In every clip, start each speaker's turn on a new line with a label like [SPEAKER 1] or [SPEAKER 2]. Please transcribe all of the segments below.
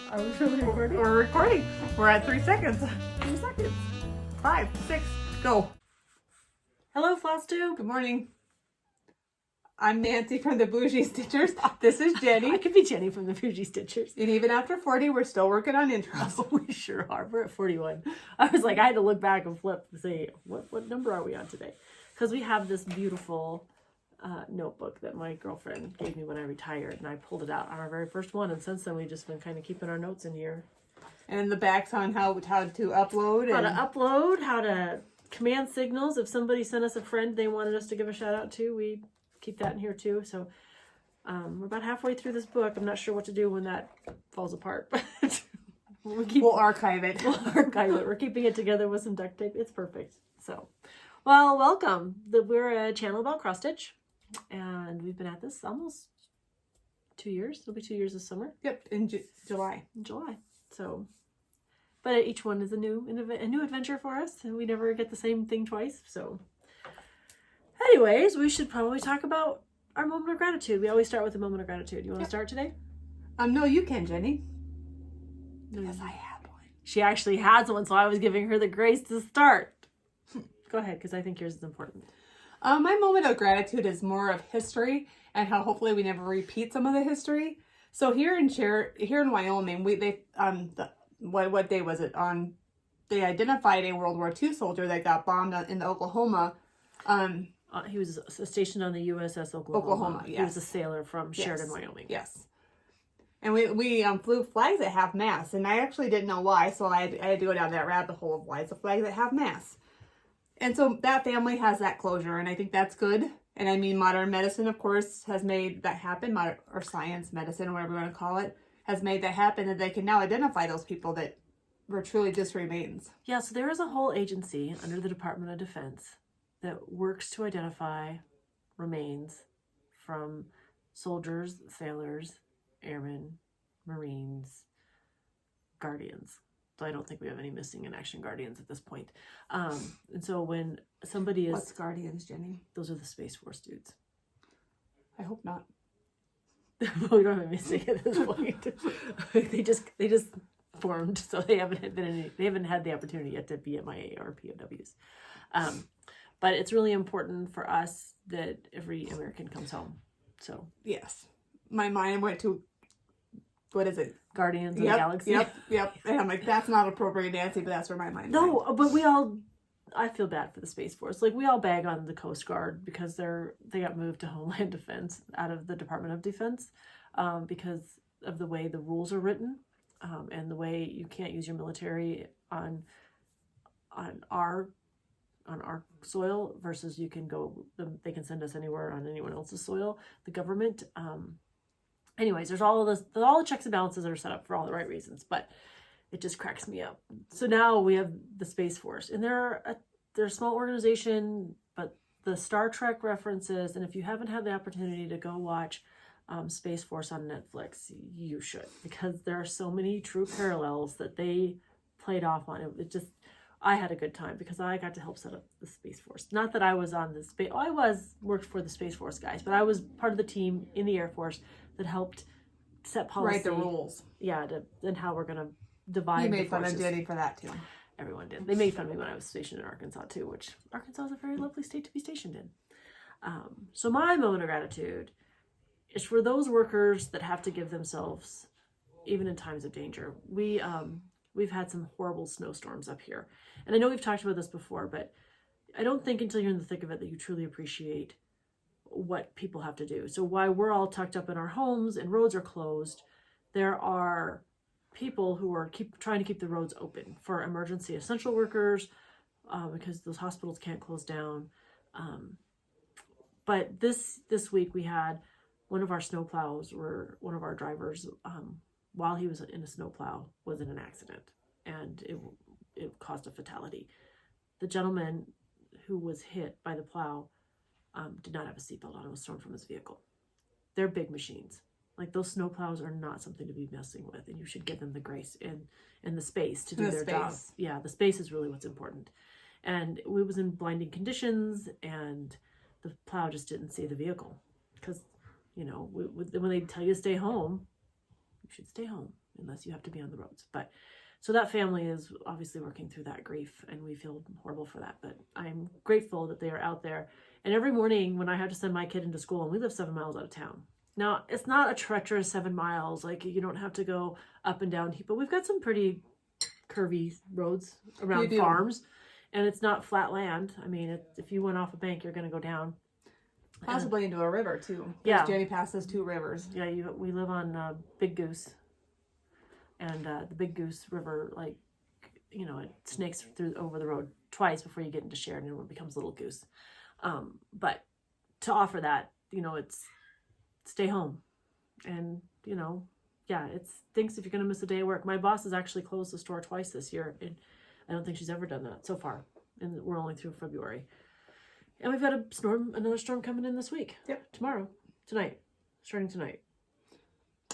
[SPEAKER 1] Are we really recording?
[SPEAKER 2] We're recording. We're at 3 seconds. 2 seconds. 5, 6, go.
[SPEAKER 1] Hello, FlossTube.
[SPEAKER 2] Good morning. I'm Nancy from the Bougie Stitchers. This is Jenny.
[SPEAKER 1] I could be Jenny from the Bougie Stitchers.
[SPEAKER 2] And even after 40, we're still working on intros.
[SPEAKER 1] Oh, we sure are. We're at 41. I was like, I had to look back and flip to say, what number are we on today? Because we have this beautiful notebook that my girlfriend gave me when I retired, and I pulled it out on our very first one, and since then we've just been kind of keeping our notes in here.
[SPEAKER 2] And the back's on how to upload.
[SPEAKER 1] How to command signals. If somebody sent us a friend they wanted us to give a shout out to, we keep that in here too. So we're about halfway through this book. I'm not sure what to do when that falls apart, but
[SPEAKER 2] we'll archive it.
[SPEAKER 1] We're keeping it together with some duct tape. It's perfect. So, well, welcome. We're a channel about cross stitch, and we've been at this almost 2 years. It'll be 2 years this summer.
[SPEAKER 2] Yep, in July.
[SPEAKER 1] In July. So, but each one is a new adventure for us, and we never get the same thing twice. So, anyways, we should probably talk about our moment of gratitude. We always start with a moment of gratitude. You want to start today?
[SPEAKER 2] No, you can, Jenny.
[SPEAKER 1] Because I have one. She actually has one, so I was giving her the grace to start. Go ahead, because I think yours is important.
[SPEAKER 2] My moment of gratitude is more of history and how hopefully we never repeat some of the history. So here in Wyoming, what day was it? They identified a World War II soldier that got bombed in Oklahoma.
[SPEAKER 1] He was stationed on the USS Oklahoma.
[SPEAKER 2] Yes.
[SPEAKER 1] He was a sailor from Sheridan, Wyoming.
[SPEAKER 2] Yes. And we flew flags at half mast, and I actually didn't know why, so I had to go down that rabbit hole of why it's a flag at half mast. And so that family has that closure, and I think that's good. And I mean, modern medicine, of course, has made that happen, or science, medicine, or whatever you want to call it, has made that happen, and they can now identify those people that were truly just remains.
[SPEAKER 1] Yeah, so there is a whole agency under the Department of Defense that works to identify remains from soldiers, sailors, airmen, Marines, Guardians. So I don't think we have any missing in action Guardians at this point. And so when somebody is...
[SPEAKER 2] What's Guardians, Jenny?
[SPEAKER 1] Those are the Space Force dudes.
[SPEAKER 2] I hope not.
[SPEAKER 1] We don't have any missing at this point. they just formed, so they haven't had the opportunity yet to be MIA or POWs. But it's really important for us that every American comes home. So
[SPEAKER 2] yes, my mind went to, what is it?
[SPEAKER 1] Guardians of the Galaxy.
[SPEAKER 2] Yep. And I'm like, that's not appropriate, Nancy, but that's where my mind went.
[SPEAKER 1] No, but I feel bad for the Space Force. Like, we all bag on the Coast Guard because they got moved to Homeland Defense out of the Department of Defense because of the way the rules are written and the way you can't use your military on our soil versus you can they can send us anywhere on anyone else's soil, the government. Anyways, there's all the checks and balances that are set up for all the right reasons, but it just cracks me up. So now we have the Space Force, and they're a small organization, but the Star Trek references, and if you haven't had the opportunity to go watch Space Force on Netflix, you should, because there are so many true parallels that they played off on. I had a good time because I got to help set up the Space Force. Not that I was on the space. I worked for the Space Force guys, but I was part of the team in the Air Force that helped set policy.
[SPEAKER 2] Write the rules.
[SPEAKER 1] Yeah, and how we're going to divide.
[SPEAKER 2] You made fun of Jenny for that too.
[SPEAKER 1] Everyone did. They made fun of me when I was stationed in Arkansas too, which Arkansas is a very lovely state to be stationed in. So my moment of gratitude is for those workers that have to give themselves, even in times of danger. We've had some horrible snowstorms up here. And I know we've talked about this before, but I don't think until you're in the thick of it that you truly appreciate what people have to do. So while we're all tucked up in our homes and roads are closed, there are people who are trying to keep the roads open for emergency essential workers because those hospitals can't close down. But this week we had one of our snowplows, one of our drivers, while he was in a snowplow, was in an accident, and it caused a fatality. The gentleman who was hit by the plow did not have a seatbelt on and was thrown from his vehicle. They're big machines. Like, those snowplows are not something to be messing with, and you should give them the grace and the space to do their job. Yeah, the space is really what's important. And it was in blinding conditions, and the plow just didn't see the vehicle because, when they tell you to stay home, you should stay home. unless you have to be on the roads. But so that family is obviously working through that grief, and we feel horrible for that. But I'm grateful that they are out there. And every morning when I have to send my kid into school, and we live 7 miles out of town. Now, it's not a treacherous 7 miles. Like, you don't have to go up and down, but we've got some pretty curvy roads around farms, and it's not flat land. I mean, if you went off a bank, you're going to go down.
[SPEAKER 2] Possibly into a river, too.
[SPEAKER 1] Yeah.
[SPEAKER 2] Jenny passes 2 rivers.
[SPEAKER 1] Yeah, we live on Big Goose. And the Big Goose River, like, you know, it snakes over the road twice before you get into Sheridan, and it becomes Little Goose. But to offer that, you know, it's stay home. And, you know, yeah, it stinks if you're going to miss a day of work. My boss has actually closed the store twice this year, and I don't think she's ever done that so far. And we're only through February. And we've got another storm coming in this week.
[SPEAKER 2] Yep.
[SPEAKER 1] Tonight, starting tonight.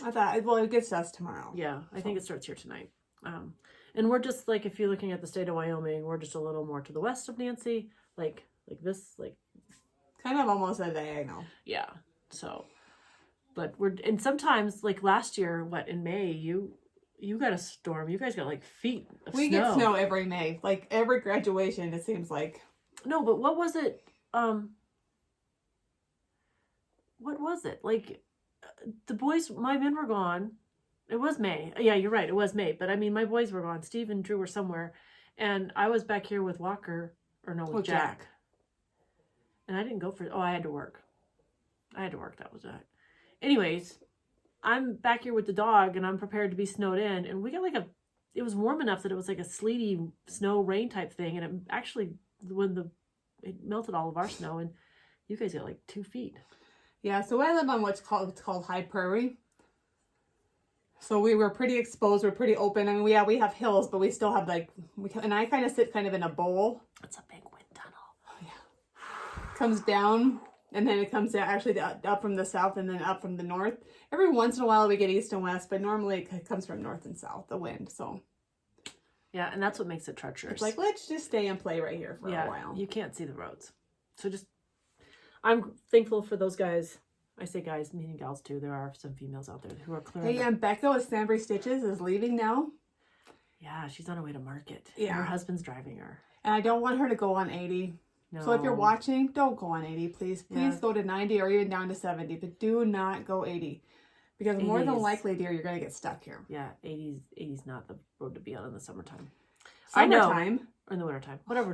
[SPEAKER 2] I thought, well, it gets to us tomorrow.
[SPEAKER 1] Yeah, I think it starts here tonight. And we're just like, if you're looking at the state of Wyoming, we're just a little more to the west of Nancy, like this, like
[SPEAKER 2] kind of almost a diagonal.
[SPEAKER 1] Yeah. So, but and sometimes like last year, in May, you got a storm. You guys got like feet of snow.
[SPEAKER 2] We get snow every May, like every graduation. It seems like.
[SPEAKER 1] No, but what was it? What was it like? The boys, my men were gone. It was May. Yeah, you're right. It was May. But I mean, my boys were gone. Steve and Drew were somewhere. And I was back here with Walker. Or no, with Jack. And I didn't go I had to work. That was it. Anyways, I'm back here with the dog and I'm prepared to be snowed in. And we got like it was warm enough that it was like a sleety snow rain type thing. And it actually, it melted all of our snow. And you guys got like 2 feet.
[SPEAKER 2] Yeah, so I live on what's called high prairie. So we were pretty exposed. We're pretty open. I mean, we have hills, but we still have and I kind of sit kind of in a bowl.
[SPEAKER 1] It's a big wind tunnel.
[SPEAKER 2] Oh, yeah. Comes down, and then it comes down, actually up from the south and then up from the north. Every once in a while we get east and west, but normally it comes from north and south, the wind. So
[SPEAKER 1] yeah, and that's what makes it treacherous.
[SPEAKER 2] It's like, let's just stay and play right here for a while.
[SPEAKER 1] You can't see the roads. So I'm thankful for those guys. I say guys, meaning gals too. There are some females out there who are clearing.
[SPEAKER 2] Hey, and Becca with Stanbury Stitches is leaving now.
[SPEAKER 1] Yeah, she's on her way to market.
[SPEAKER 2] Yeah.
[SPEAKER 1] And her husband's driving her.
[SPEAKER 2] And I don't want her to go on 80. No. So if you're watching, don't go on 80, please. Please go to 90 or even down to 70, but do not go 80. Because 80s, more than likely, dear, you're going to get stuck here.
[SPEAKER 1] Yeah, 80's not the road to be on in the summertime.
[SPEAKER 2] Summertime.
[SPEAKER 1] Or in the wintertime. Whatever.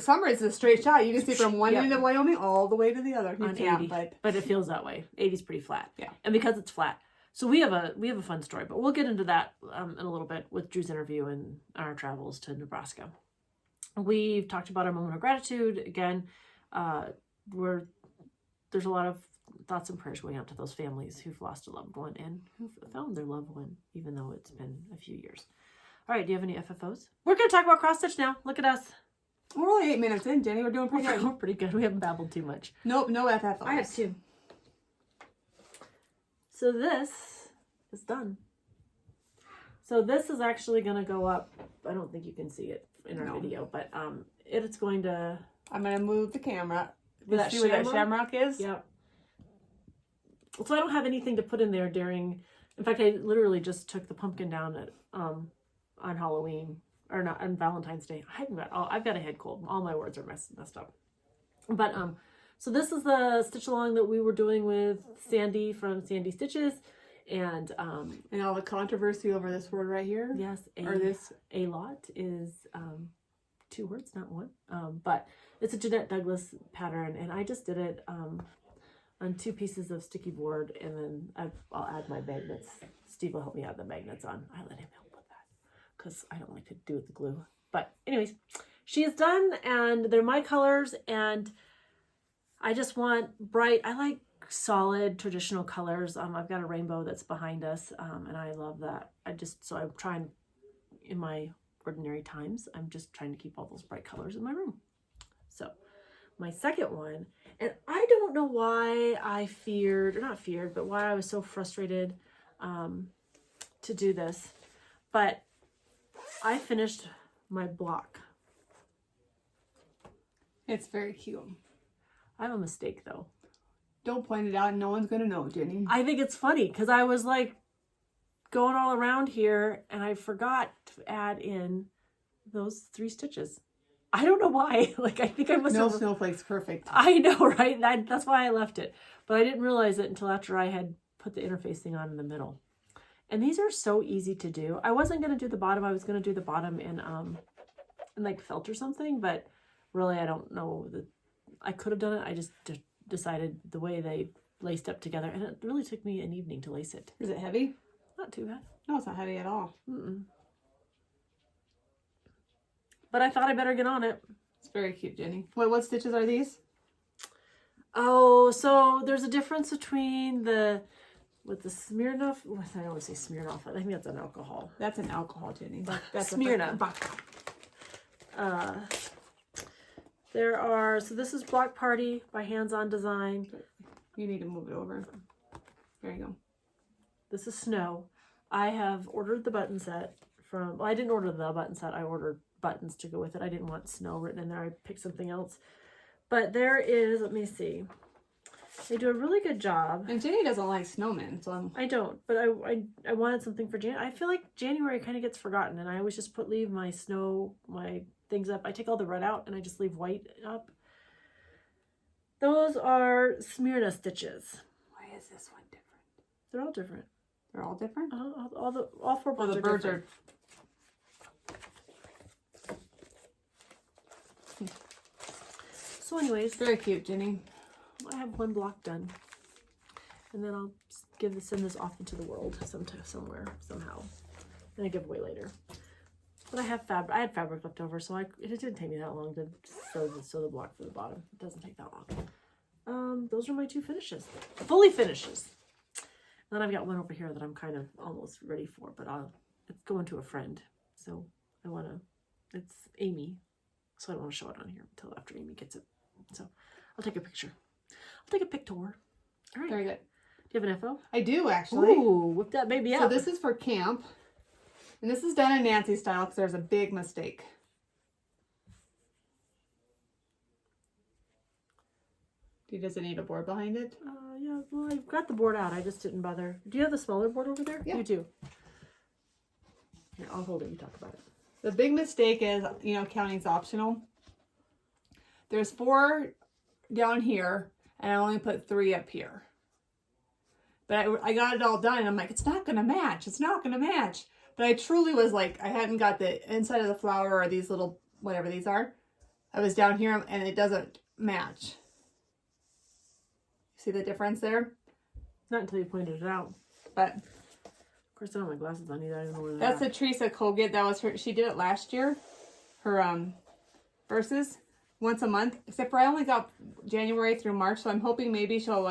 [SPEAKER 2] Summer is a straight shot. You can see from one end of Wyoming all the way to the other. You
[SPEAKER 1] on
[SPEAKER 2] can't,
[SPEAKER 1] 80, but it feels that way. 80's pretty flat.
[SPEAKER 2] Yeah.
[SPEAKER 1] And because it's flat. So we have a fun story, but we'll get into that in a little bit with Drew's interview and our travels to Nebraska. We've talked about our moment of gratitude. Again, there's a lot of thoughts and prayers going out to those families who've lost a loved one and who've found their loved one, even though it's been a few years. All right, do you have any FFOs? We're going to talk about cross stitch now. Look at us.
[SPEAKER 2] We're only 8 minutes in, Jenny. We're doing pretty good.
[SPEAKER 1] We're pretty good. We haven't babbled too much.
[SPEAKER 2] Nope, no FFOs.
[SPEAKER 1] I have 2. So this is done. So this is actually going to go up. I don't think you can see it in our video, but it's going to...
[SPEAKER 2] I'm going to move the camera.
[SPEAKER 1] See
[SPEAKER 2] where that shamrock is?
[SPEAKER 1] Yep. So I don't have anything to put in there during... In fact, I literally just took the pumpkin down at on Halloween, or not, on Valentine's Day. I've got a head cold. All my words are messed up. But so this is the stitch along that we were doing with Sandi from Sandi Stitches, and
[SPEAKER 2] all the controversy over this word right here.
[SPEAKER 1] Yes, a lot is 2 words, not 1. But it's a Jeanette Douglas pattern, and I just did it on 2 pieces of sticky board, and then I'll add my magnets. Steve will help me add the magnets on. I let him help with that because I don't like to do it with the glue. But anyways, she is done, and they're my colors, and I just want bright. I like solid traditional colors. I've got a rainbow that's behind us, and I love that. So I'm trying, in my ordinary times, I'm just trying to keep all those bright colors in my room. So my second one, and I don't know why but why I was so frustrated to do this, but I finished my block.
[SPEAKER 2] It's very cute.
[SPEAKER 1] I have a mistake though.
[SPEAKER 2] Don't point it out. No one's going to know, Jenny.
[SPEAKER 1] I think it's funny because I was like going all around here and I forgot to add in those 3 stitches. I don't know why. Like, I think I must
[SPEAKER 2] No
[SPEAKER 1] have...
[SPEAKER 2] snowflakes, perfect.
[SPEAKER 1] I know, right? That's why I left it. But I didn't realize it until after I had put the interface thing on in the middle. And these are so easy to do. I wasn't going to do the bottom. I was going to do the bottom in like felt or something, but really I don't know that I could have done it. I just decided the way they laced up together, and it really took me an evening to lace it.
[SPEAKER 2] Is it heavy?
[SPEAKER 1] Not too bad.
[SPEAKER 2] No, it's not heavy at all.
[SPEAKER 1] Mm-mm. But I thought I better get on it.
[SPEAKER 2] It's very cute, Jenny. What stitches are these?
[SPEAKER 1] Oh, so there's a difference between with the Smirnoff. I always say Smirnoff. I think that's an alcohol.
[SPEAKER 2] That's an alcohol, Jenny. That's
[SPEAKER 1] Smirnoff.
[SPEAKER 2] vodka.
[SPEAKER 1] There are, so this is Block Party by Hands On Design.
[SPEAKER 2] You need to move it over. There you go.
[SPEAKER 1] This is Snow. I have ordered the button set from, well, I didn't order the button set. I ordered buttons to go with it. I didn't want Snow written in there. I picked something else. But there is, let me see. They do a really good job.
[SPEAKER 2] And Jenny doesn't like snowmen, so
[SPEAKER 1] I don't, but I wanted something for January. I feel like January kind of gets forgotten, and I always just leave my snow, my things up. I take all the red out, and I just leave white up. Those are Smyrna stitches.
[SPEAKER 2] Why is this one different?
[SPEAKER 1] They're all different.
[SPEAKER 2] They're all different?
[SPEAKER 1] All 4 birds
[SPEAKER 2] the
[SPEAKER 1] are
[SPEAKER 2] birds
[SPEAKER 1] different. So anyways,
[SPEAKER 2] Very cute, Jenny.
[SPEAKER 1] I have 1 block done, and then I'll send this off into the world somewhere, somehow, and a giveaway later. But I have I had fabric left over, so it didn't take me that long to sew the block for the bottom. It doesn't take that long. Those are my 2 finishes, fully finishes. And then I've got one over here that I'm kind of almost ready for, but it's going to a friend, so it's Amy, so I don't want to show it on here until after Amy gets it. So I'll take a picture. I'll take a picture. All right.
[SPEAKER 2] Very good.
[SPEAKER 1] Do you have an info?
[SPEAKER 2] I do, actually.
[SPEAKER 1] Ooh, whip that baby out.
[SPEAKER 2] So this is for camp. And this is done in Nancy style because there's a big mistake. Does it need a board behind it?
[SPEAKER 1] Yeah, well, I've got the board out. I just didn't bother. Do you have the smaller board over there?
[SPEAKER 2] Yeah.
[SPEAKER 1] You do. Here, I'll hold it. You talk about it.
[SPEAKER 2] The big mistake is, counting's optional. There's 4 down here, and I only put 3 up here. But I got it all done, and I'm like, it's not going to match. It's not going to match. But I truly was like, I hadn't got the inside of the flower or these little, whatever these are. I was down here, and it doesn't match. See the difference there?
[SPEAKER 1] Not until you pointed it out.
[SPEAKER 2] But
[SPEAKER 1] of course, I don't have my glasses on either. I don't know where
[SPEAKER 2] that's the Teresa Colgate. That was her. She did it last year. Her verses once a month. Except for I only got January through March, so I'm hoping maybe she'll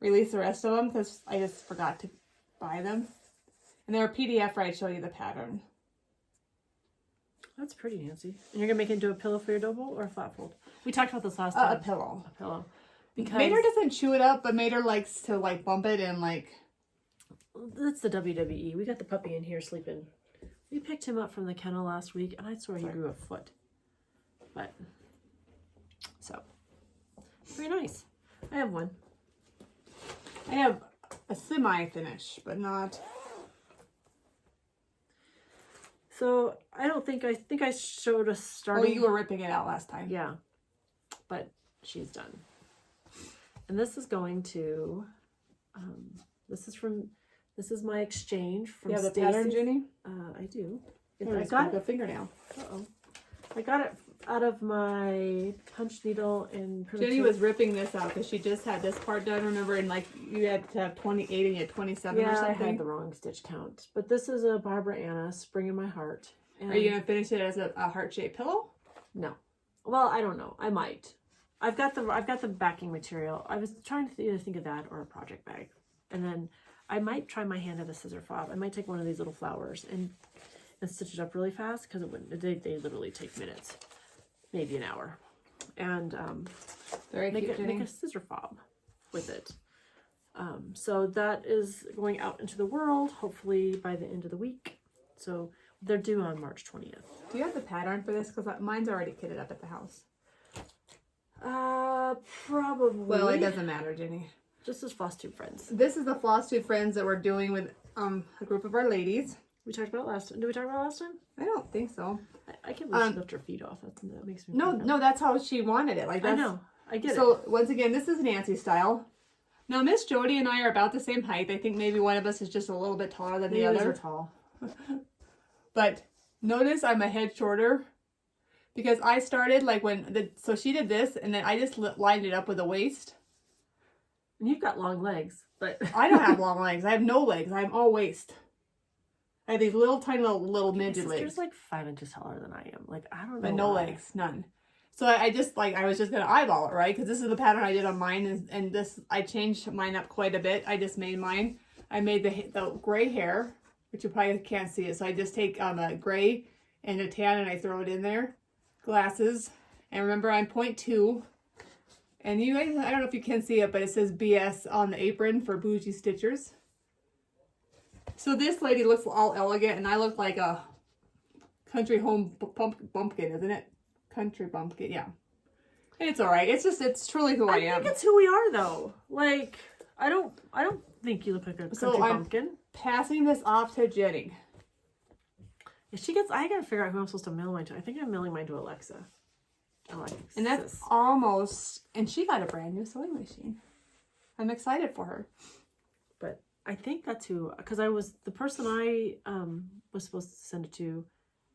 [SPEAKER 2] release the rest of them because I just forgot to buy them. And they're a PDF where I show you the pattern.
[SPEAKER 1] That's pretty, Nancy. And you're gonna make it into a pillow for your double or a flat fold? We talked about this last time.
[SPEAKER 2] A pillow.
[SPEAKER 1] A pillow. Because
[SPEAKER 2] Mater doesn't chew it up, but Mater likes to bump it and
[SPEAKER 1] that's the WWE. We got the puppy in here sleeping. We picked him up from the kennel last week, and I swear he grew a foot. But so very nice. I have one.
[SPEAKER 2] I have a semi finish, but not.
[SPEAKER 1] So I think I showed us starting.
[SPEAKER 2] Oh, you were ripping it out last time.
[SPEAKER 1] Yeah, but she's done. And this is going to, this is my exchange from
[SPEAKER 2] You have the
[SPEAKER 1] Stacy's.
[SPEAKER 2] pattern, Jenny?
[SPEAKER 1] I do.
[SPEAKER 2] I got a fingernail.
[SPEAKER 1] Uh-oh. I got it out of my punch needle and
[SPEAKER 2] Jenny was ripping this out because she just had this part done, remember? And you had to have 28 and you had 27 or something.
[SPEAKER 1] I had the wrong stitch count. But this is a Barbara Anna, Spring in My Heart. And
[SPEAKER 2] Are you going to finish it as a heart-shaped pillow?
[SPEAKER 1] No. Well, I don't know. I might. I've got the backing material. I was trying to either think of that or a project bag. And then I might try my hand at a scissor fob. I might take one of these little flowers and stitch it up really fast because they literally take minutes, maybe an hour, and make a scissor fob with it. So that is going out into the world hopefully by the end of the week. So they're due on March 20th.
[SPEAKER 2] Do you have the pattern for this? Because mine's already kitted up at the house.
[SPEAKER 1] Probably.
[SPEAKER 2] Well, it doesn't matter, Jenny.
[SPEAKER 1] This is FlossTube friends.
[SPEAKER 2] This is the FlossTube friends that we're doing with a group of our ladies.
[SPEAKER 1] We talked about last time. Did we talk about last time?
[SPEAKER 2] I don't think so.
[SPEAKER 1] I can't believe she left her feet off. That makes me
[SPEAKER 2] No, that's how she wanted it. Like that's,
[SPEAKER 1] I know. I get it.
[SPEAKER 2] So once again, this is Nancy style. Now Miss Jody and I are about the same height. I think maybe one of us is just a little bit taller than the other.
[SPEAKER 1] Are tall.
[SPEAKER 2] But notice I'm a head shorter because I started like so she did this and then I just lined it up with a waist.
[SPEAKER 1] And you've got long legs, but
[SPEAKER 2] I don't have long legs. I have no legs. I'm all waist. I have these little tiny little midget legs.
[SPEAKER 1] She's like 5 inches taller than I am. Like I don't know.
[SPEAKER 2] But no legs, none. So I just like I was just gonna eyeball it, right? Because this is the pattern I did on mine, and this I changed mine up quite a bit. I just made mine. I made the gray hair, which you probably can't see it. So I just take a gray and a tan and I throw it in there. Glasses, and remember I'm 0.2. And you guys, I don't know if you can see it, but it says BS on the apron for Bougie Stitchers. So this lady looks all elegant, and I look like a country home bumpkin, isn't it? Country bumpkin, yeah. And it's all right. It's truly who I am.
[SPEAKER 1] I think it's who we are, though. Like, I don't think you look like a country bumpkin.
[SPEAKER 2] Passing this off to Jenny.
[SPEAKER 1] If she gets, I gotta figure out who I'm supposed to mail mine to. I think I'm mailing mine to Alexa.
[SPEAKER 2] And that's almost, and she got a brand new sewing machine. I'm excited for her.
[SPEAKER 1] But I think that's who, because the person I was supposed to send it to,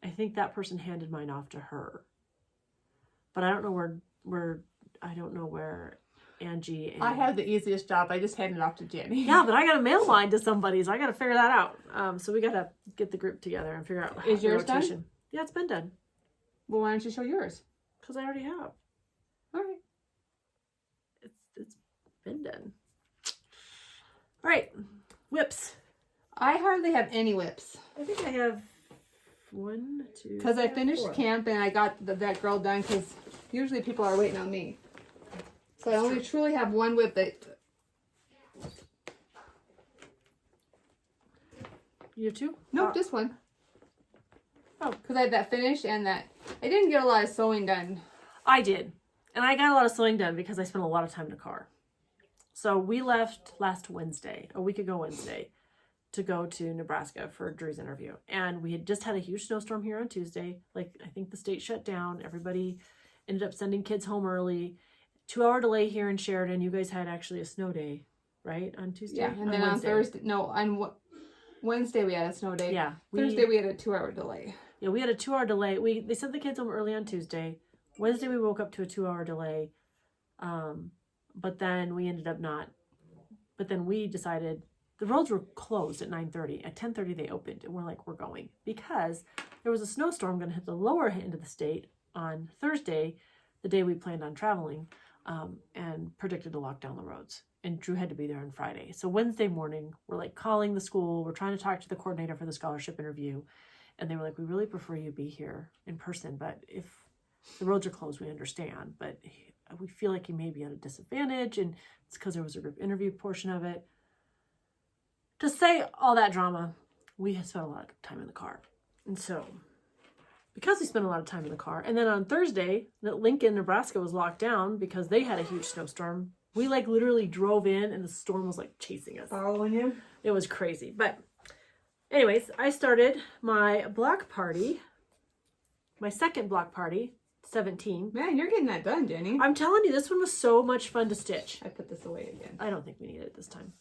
[SPEAKER 1] I think that person handed mine off to her. But I don't know where Angi and...
[SPEAKER 2] I have the easiest job. I just hand it off to Jenny.
[SPEAKER 1] Yeah, but I gotta mail mine to somebody, so I gotta figure that out. So we gotta get the group together and figure out
[SPEAKER 2] Is yours done?
[SPEAKER 1] Yeah, it's been done.
[SPEAKER 2] Well, why don't you show yours?
[SPEAKER 1] Because I already have.
[SPEAKER 2] All right.
[SPEAKER 1] It's been done. All right, whips.
[SPEAKER 2] I hardly have any whips.
[SPEAKER 1] I think I have 1, 2.
[SPEAKER 2] Because I finished camp and I got that girl done. Because usually people are waiting on me. So I only truly have one whip that.
[SPEAKER 1] You have 2?
[SPEAKER 2] Nope, just one.
[SPEAKER 1] Oh,
[SPEAKER 2] because I had that finish and that. I didn't get a lot of sewing done.
[SPEAKER 1] I did. And I got a lot of sewing done because I spent a lot of time in the car. So we left last Wednesday, a week ago Wednesday, to go to Nebraska for Drew's interview. And we had just had a huge snowstorm here on Tuesday. Like, I think the state shut down. Everybody ended up sending kids home early. 2-hour delay here in Sheridan. You guys had actually a snow day, right? On Tuesday?
[SPEAKER 2] Yeah, and then Wednesday. On Thursday, no, on Wednesday we had a snow day.
[SPEAKER 1] Yeah.
[SPEAKER 2] Thursday we had a 2-hour delay.
[SPEAKER 1] Yeah, we had a 2-hour delay. They sent the kids home early on Tuesday. Wednesday we woke up to a 2-hour delay. But then we ended up not. But then we decided the roads were closed at 9:30. At 10:30 they opened, and we're like, we're going. Because there was a snowstorm going to hit the lower end of the state on Thursday, the day we planned on traveling, and predicted to lock down the roads. And Drew had to be there on Friday. So Wednesday morning, we're like calling the school. We're trying to talk to the coordinator for the scholarship interview. And they were like, we really prefer you be here in person, but if the roads are closed, we understand. But we feel like you may be at a disadvantage, and it's because there was a group interview portion of it. To say all that drama, we had spent a lot of time in the car. And so, because we spent a lot of time in the car, and then on Thursday, Lincoln, Nebraska was locked down because they had a huge snowstorm. We like literally drove in and the storm was like chasing us.
[SPEAKER 2] Following you?
[SPEAKER 1] It was crazy. But anyways, I started my block party, my second block party, 17.
[SPEAKER 2] Man, you're getting that done, Jenny.
[SPEAKER 1] I'm telling you, this one was so much fun to stitch.
[SPEAKER 2] I put this away again.
[SPEAKER 1] I don't think we need it this time.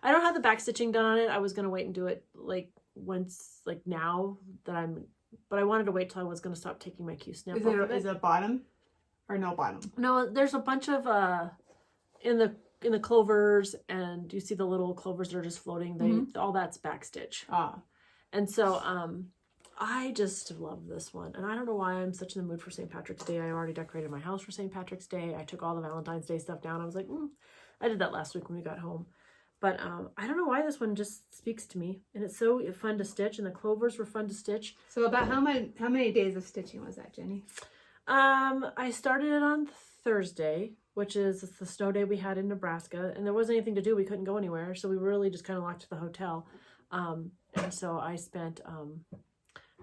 [SPEAKER 1] I don't have the back stitching done on it. I was going to wait and do it like once, like now that I'm, but I wanted to wait till I was going to stop taking my Q-snap off of it.
[SPEAKER 2] Is it bottom or no bottom?
[SPEAKER 1] No, there's a bunch of, in the clovers, and you see the little clovers that are just floating. All that's back stitch. And so, I just love this one. And I don't know why I'm such in the mood for St. Patrick's Day. I already decorated my house for St. Patrick's Day. I took all the Valentine's Day stuff down. I was like, I did that last week when we got home. But I don't know why this one just speaks to me. And it's so fun to stitch. And the clovers were fun to stitch.
[SPEAKER 2] So about how many days of stitching was that, Jenny?
[SPEAKER 1] I started it on Thursday, which is the snow day we had in Nebraska. And there wasn't anything to do. We couldn't go anywhere. So we really just kind of locked at the hotel. And so I spent...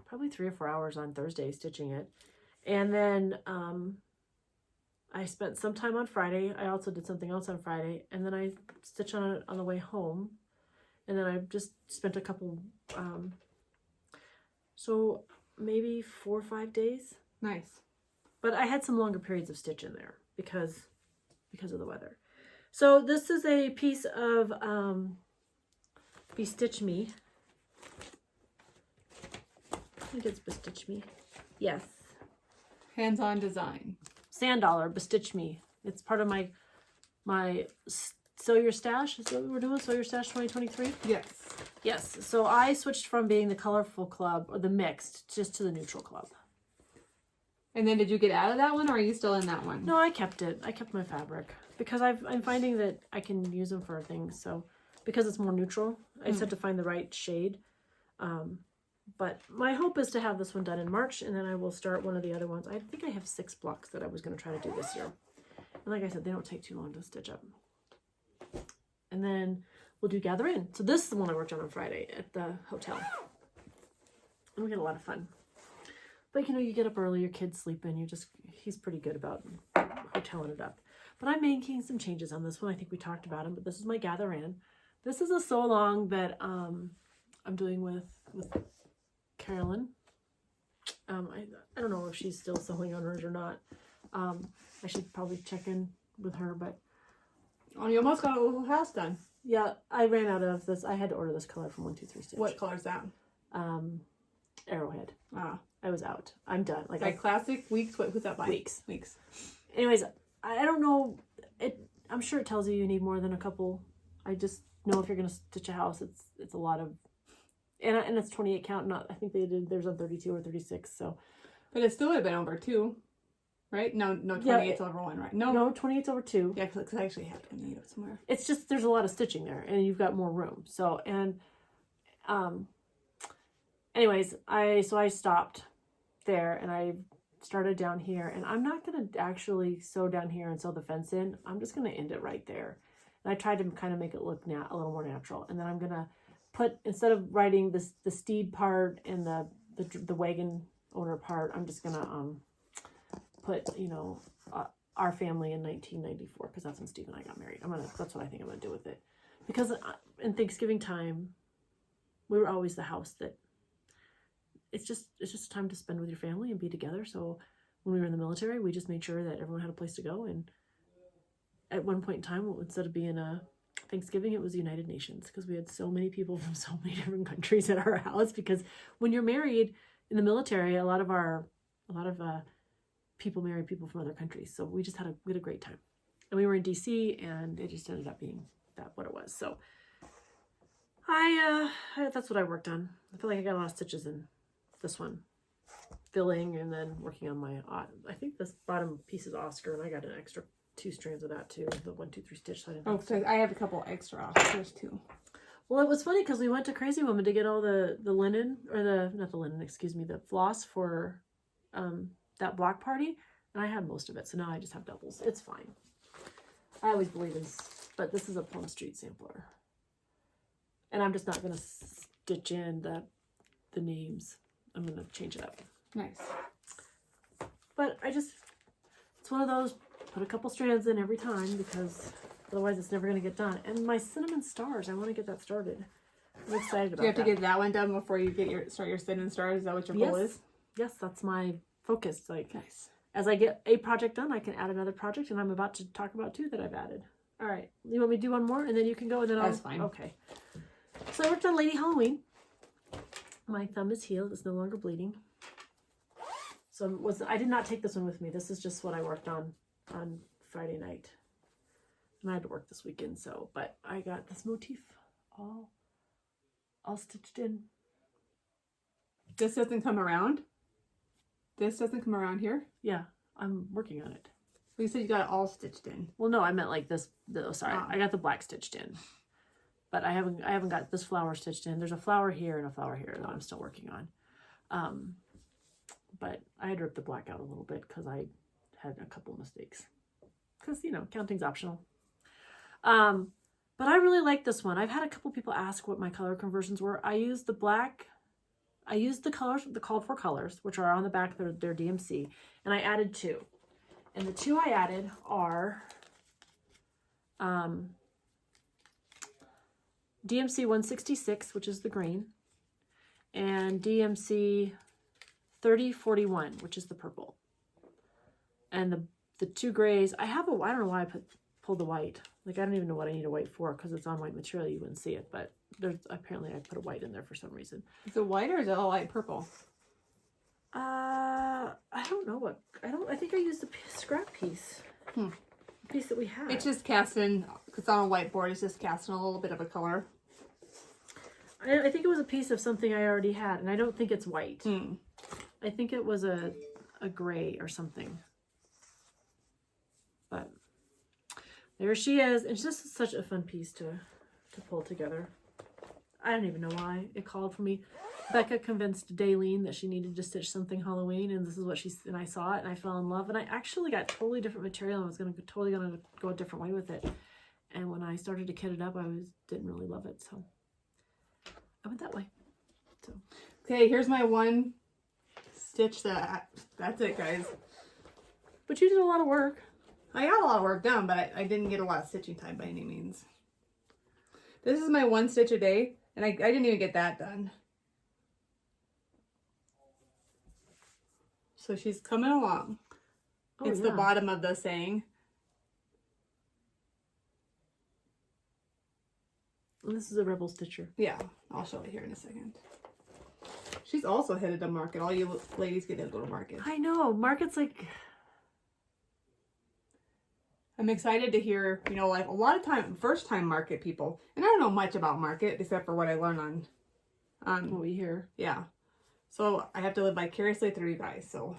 [SPEAKER 1] probably 3 or 4 hours on Thursday stitching it. And then I spent some time on Friday. I also did something else on Friday, and then I stitched on it on the way home, and then I just spent a couple, so maybe 4 or 5 days.
[SPEAKER 2] Nice.
[SPEAKER 1] But I had some longer periods of stitch in there because of the weather. So this is a piece of Bestitch Me. I think it's Bestitch Me. Yes.
[SPEAKER 2] Hands-on design.
[SPEAKER 1] Sand Dollar, Bestitch Me. It's part of my Sew Your Stash. Is that what we're doing? Sew Your Stash 2023?
[SPEAKER 2] Yes.
[SPEAKER 1] Yes. So I switched from being the colorful club or the mixed just to the neutral club.
[SPEAKER 2] And then did you get out of that one, or are you still in that one?
[SPEAKER 1] No, I kept it. I kept my fabric because I'm finding that I can use them for things. So because it's more neutral, I just had to find the right shade. But my hope is to have this one done in March, and then I will start one of the other ones. I think I have 6 blocks that I was going to try to do this year. And like I said, they don't take too long to stitch up. And then we'll do Gather In. So this is the one I worked on Friday at the hotel. And we had a lot of fun. But you know, you get up early, your kid's sleeping, he's pretty good about hoteling it up. But I'm making some changes on this one. I think we talked about them, but this is my Gather In. This is a sew along that I'm doing with Carolyn. I don't know if she's still sewing on hers or not. I should probably check in with her, but
[SPEAKER 2] Oh, you almost got a little house done.
[SPEAKER 1] yeah, I ran out of this. I had to order this color from 123 Stitch.
[SPEAKER 2] What color is that?
[SPEAKER 1] Arrowhead.
[SPEAKER 2] Ah,
[SPEAKER 1] I was out. I'm done.
[SPEAKER 2] like classic Weeks. Who's that by?
[SPEAKER 1] Weeks.
[SPEAKER 2] Weeks.
[SPEAKER 1] Anyways, I don't know. I'm sure it tells you need more than a couple. I just know if you're gonna stitch a house, it's a lot of, and it's 28 count. Not I think they did theirs on 32 or 36. So,
[SPEAKER 2] But it still would have been over 2, right? No, 28's over 1, right? No,
[SPEAKER 1] 28's over 2.
[SPEAKER 2] Yeah, because I actually have 28 somewhere.
[SPEAKER 1] It's just there's a lot of stitching there, and you've got more room. So anyways, I stopped there and I started down here, and I'm not gonna actually sew down here and sew the fence in. I'm just gonna end it right there. And I tried to kind of make it look a little more natural. And then I'm gonna put, instead of writing the steed part and the wagon owner part, I'm just gonna put, you know, our family in 1994, because that's when Steve and I got married. That's what I think I'm gonna do with it, because in Thanksgiving time, we were always the house that it's just time to spend with your family and be together. So when we were in the military, we just made sure that everyone had a place to go. And at one point in time, instead of being a Thanksgiving, it was the United Nations, because we had so many people from so many different countries at our house. Because when you're married in the military, a lot of people marry people from other countries. So we had a great time. And we were in DC, and it just ended up being what it was. So that's what I worked on. I feel like I got a lot of stitches in this one, filling, and then working on my, I think this bottom piece is Oscar, and I got an extra 2 strands of that too, the 123 stitch. So
[SPEAKER 2] I have a couple extra Oscars too.
[SPEAKER 1] Well, it was funny because we went to Crazy Woman to get all the linen, or not the linen, excuse me, the floss for that block party, and I had most of it, so now I just have doubles. It's fine. I always believe in, but this is a Plum Street sampler, and I'm just not going to stitch in the names. I'm going to change it up.
[SPEAKER 2] Nice.
[SPEAKER 1] But it's one of those, put a couple strands in every time, because otherwise it's never going to get done. And my Cinnamon Stars, I want to get that started. I'm excited about that.
[SPEAKER 2] Do you have to get that one done before you start your Cinnamon Stars? Is that what your goal is?
[SPEAKER 1] Yes, that's my focus. Like,
[SPEAKER 2] nice.
[SPEAKER 1] As I get a project done, I can add another project, and I'm about to talk about 2 that I've added. All right. You want me to do one more, and then you can go, and then
[SPEAKER 2] That's fine.
[SPEAKER 1] Okay. So I worked on Lady Halloween. My thumb is healed. It's no longer bleeding. So I did not take this one with me. This is just what I worked on Friday night. And I had to work this weekend, but I got this motif all stitched in.
[SPEAKER 2] This doesn't come around? This doesn't come around here?
[SPEAKER 1] Yeah, I'm working on it.
[SPEAKER 2] Well, you said you got it all stitched in.
[SPEAKER 1] Well, no, I meant like this. I got the black stitched in. But I haven't got this flower stitched in. There's a flower here and a flower here that I'm still working on. But I had to rip the black out a little bit because I had a couple mistakes. Because, you know, counting's optional. But I really like this one. I've had a couple people ask what my color conversions were. I used the black. I used the colors, the called for colors, which are on the back. They're DMC. And I added 2. And the two I added are DMC 166, which is the green, and DMC 3041, which is the purple. And the two grays, I don't know why I pulled the white. Like, I don't even know what I need a white for, because it's on white material, you wouldn't see it, but apparently I put a white in there for some reason.
[SPEAKER 2] Is it white or is it all light purple?
[SPEAKER 1] I don't know I think I used a scrap piece. A piece that we had.
[SPEAKER 2] It's just casting, because on a whiteboard, it's just casting a little bit of a color.
[SPEAKER 1] I think it was a piece of something I already had, and I don't think it's white. I think it was a gray or something. But there she is. It's just such a fun piece to pull together. I don't even know why it called for me. Becca convinced Daylene that she needed to stitch something Halloween, and this is what and I saw it and I fell in love, and I actually got totally different material and was totally gonna go a different way with it. And when I started to kit it up, didn't really love it, so I went that way. So
[SPEAKER 2] okay, here's my one stitch that's it, guys.
[SPEAKER 1] But you did a lot of work.
[SPEAKER 2] I got a lot of work done, but I didn't get a lot of stitching time by any means. This is my one stitch a day, and I didn't even get that done. So she's coming along.
[SPEAKER 1] Oh,
[SPEAKER 2] it's the bottom of the saying.
[SPEAKER 1] And this is a Rebel Stitcher.
[SPEAKER 2] Yeah, I'll show it here in a second. She's also headed to market. All you ladies get to go to market.
[SPEAKER 1] I know. Market's like...
[SPEAKER 2] I'm excited to hear, you know, like a lot of first time market people, and I don't know much about market except for what I learned on
[SPEAKER 1] what we hear.
[SPEAKER 2] Yeah. So I have to live vicariously through you guys, so.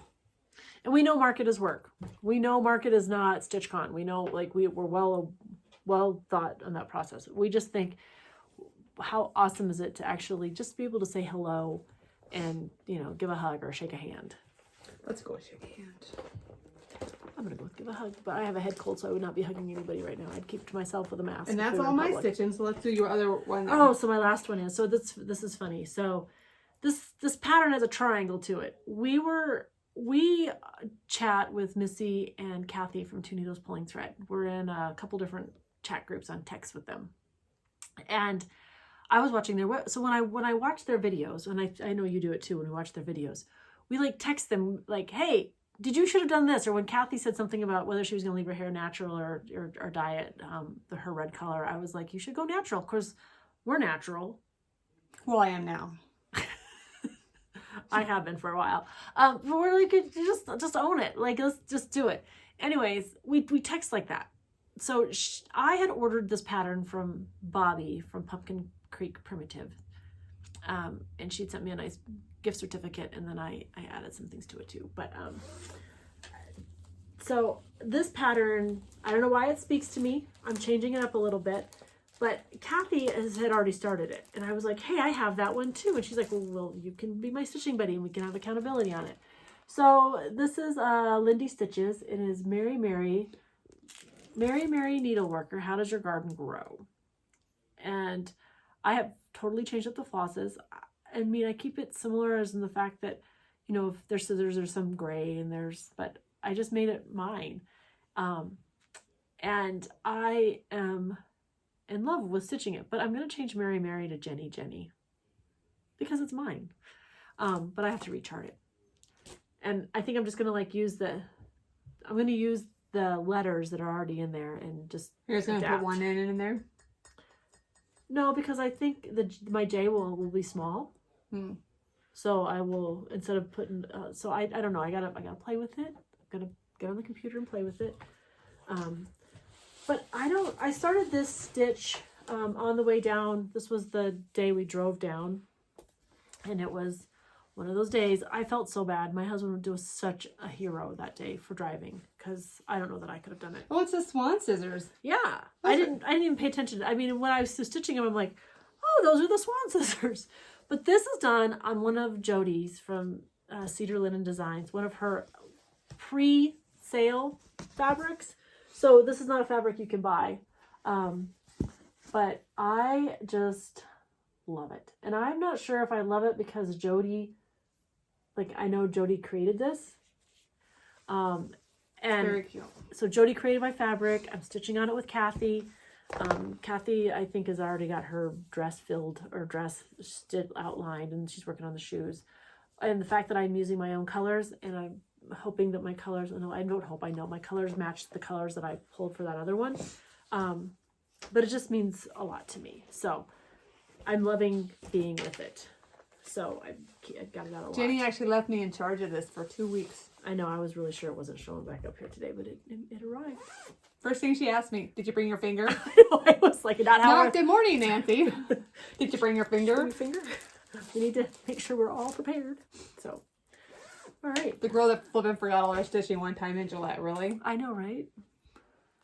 [SPEAKER 1] And we know market is work. We know market is not StitchCon. We know, like, we're well thought on that process. We just think, how awesome is it to actually just be able to say hello and, you know, give a hug or shake a hand.
[SPEAKER 2] Let's go shake a hand.
[SPEAKER 1] I'm gonna go give a hug, but I have a head cold, so I would not be hugging anybody right now. I'd keep to myself with a mask.
[SPEAKER 2] And that's all my stitching, so let's do your other one now.
[SPEAKER 1] Oh, so my last one is, so this is funny. So this pattern has a triangle to it. We chat with Missy and Kathy from Two Needles Pulling Thread. We're in a couple different chat groups on text with them. And I was watching so when I watch their videos, and I know you do it too when we watch their videos, we like text them like, hey, you should have done this. Or when Kathy said something about whether she was going to leave her hair natural or dye it her red color, I was like, you should go natural. Of course, we're natural.
[SPEAKER 2] Well, I am now.
[SPEAKER 1] I have been for a while. But we're like, just own it. Like, let's just do it. Anyways, we text like that. So I had ordered this pattern from Bobby from Pumpkin Creek Primitive. And she'd sent me a nice gift certificate, and then I added some things to it too. But so this pattern, I don't know why it speaks to me. I'm changing it up a little bit, but Kathy had already started it, and I was like, hey, I have that one too. And she's like, well, you can be my stitching buddy and we can have accountability on it. So this is Lindy Stitches. It is Mary Mary Needleworker. How does your garden grow? And I have totally changed up the flosses. I mean, I keep it similar as in the fact that, you know, if there's scissors, there's some gray and but I just made it mine. And I am in love with stitching it, but I'm going to change Mary Mary to Jenny Jenny because it's mine. But I have to rechart it. And I think I'm just going to like use I'm going to use the letters that are already in there and just
[SPEAKER 2] You're just going to put one in there?
[SPEAKER 1] No, because I think my J will be small. So I will, instead of putting, so I don't know, I gotta play with it. I'm gonna get on the computer and play with it. But I started this stitch on the way down. This was the day we drove down, and it was one of those days. I felt so bad. My husband was such a hero that day for driving, because I don't know that I could have done it.
[SPEAKER 2] Oh, it's the swan scissors.
[SPEAKER 1] Yeah, I didn't even pay attention. I mean, when I was stitching them, I'm like, oh, those are the swan scissors. But this is done on one of Jody's from Cedar Linen Designs, one of her pre-sale fabrics. So this is not a fabric you can buy. But I just love it. And I'm not sure if I love it because Jody, like I know Jody created this. And
[SPEAKER 2] very cute.
[SPEAKER 1] so Jody created my fabric. I'm stitching on it with Kathy. Kathy, I think, has already got her dress filled or dress outlined, and she's working on the shoes. And the fact that I'm using my own colors, and I'm hoping that my colors, no, I don't hope, I know my colors match the colors that I pulled for that other one. But it just means a lot to me. So I'm loving being with it. So I've got it out a lot.
[SPEAKER 2] Jenny actually left me in charge of this for 2 weeks.
[SPEAKER 1] I know, I was really sure it wasn't showing back up here today, but it arrived.
[SPEAKER 2] First thing she asked me, did you bring your finger?
[SPEAKER 1] I was like, not how.
[SPEAKER 2] Good morning, Nancy. Did you bring your finger?
[SPEAKER 1] We need to make sure we're all prepared. So, all right.
[SPEAKER 2] The girl that flipping forgot all her stitching one time in Gillette, really?
[SPEAKER 1] I know, right?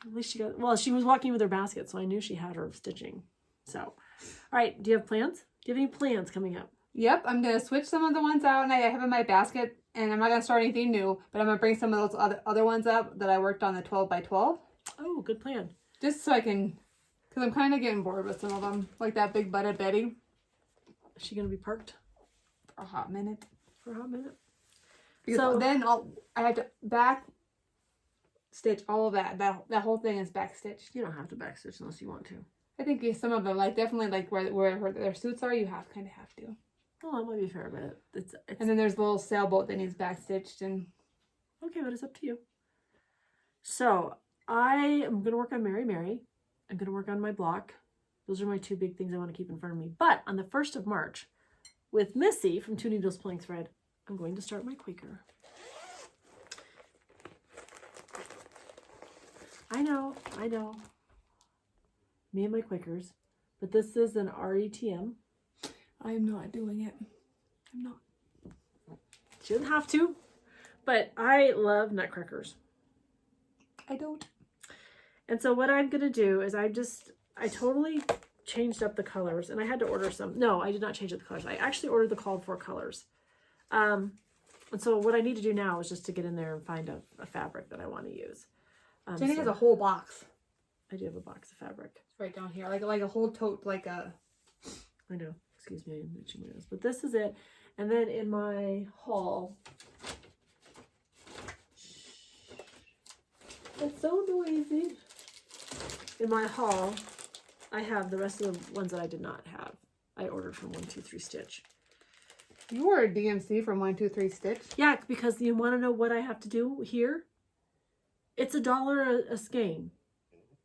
[SPEAKER 1] At least she got, well, she was walking with her basket, so I knew she had her stitching. So, all right. Do you have plans? Do you have any plans coming up?
[SPEAKER 2] Yep, I'm going to switch some of the ones out and I have in my basket, and I'm not going to start anything new, but I'm going to bring some of those other ones up that I worked on the 12 by 12.
[SPEAKER 1] Oh, good plan.
[SPEAKER 2] Just so I can, because I'm kind of getting bored with some of them, like that big butted Betty.
[SPEAKER 1] Is she going to be parked?
[SPEAKER 2] For a hot minute.
[SPEAKER 1] Because
[SPEAKER 2] so then I have to back stitch all of that. That whole thing is back stitched.
[SPEAKER 1] You don't have to back stitch unless you want to.
[SPEAKER 2] I think some of them, like definitely like where their suits are, you have to.
[SPEAKER 1] Oh, that might be fair, but it's
[SPEAKER 2] and then there's a little sailboat that needs back stitched and.
[SPEAKER 1] Okay, but it's up to you. So I am going to work on Mary Mary. I'm going to work on my block. Those are my two big things I want to keep in front of me. But on the 1st of March, with Missy from Two Needles Pulling Thread, I'm going to start my Quaker. I know. Me and my Quakers. But this is an RETM.
[SPEAKER 2] I am not doing it. I'm not.
[SPEAKER 1] She doesn't have to. But I love nutcrackers.
[SPEAKER 2] I don't.
[SPEAKER 1] And so what I'm going to do is I totally changed up the colors, and I had to order some. No, I did not change up the colors. I actually ordered the called for colors. And so what I need to do now is just to get in there and find a fabric that I want to use.
[SPEAKER 2] Jenny has a whole box.
[SPEAKER 1] I do have a box of fabric.
[SPEAKER 2] It's right down here. Like a whole tote, like a...
[SPEAKER 1] I know. Excuse me, I'm itching my nose. But this is it. And then in my haul... It's so noisy. In my haul, I have the rest of the ones that I did not have. I ordered from 123 Stitch.
[SPEAKER 2] You ordered DMC from 123 Stitch?
[SPEAKER 1] Yeah, because you want to know what I have to do here? It's $1 a skein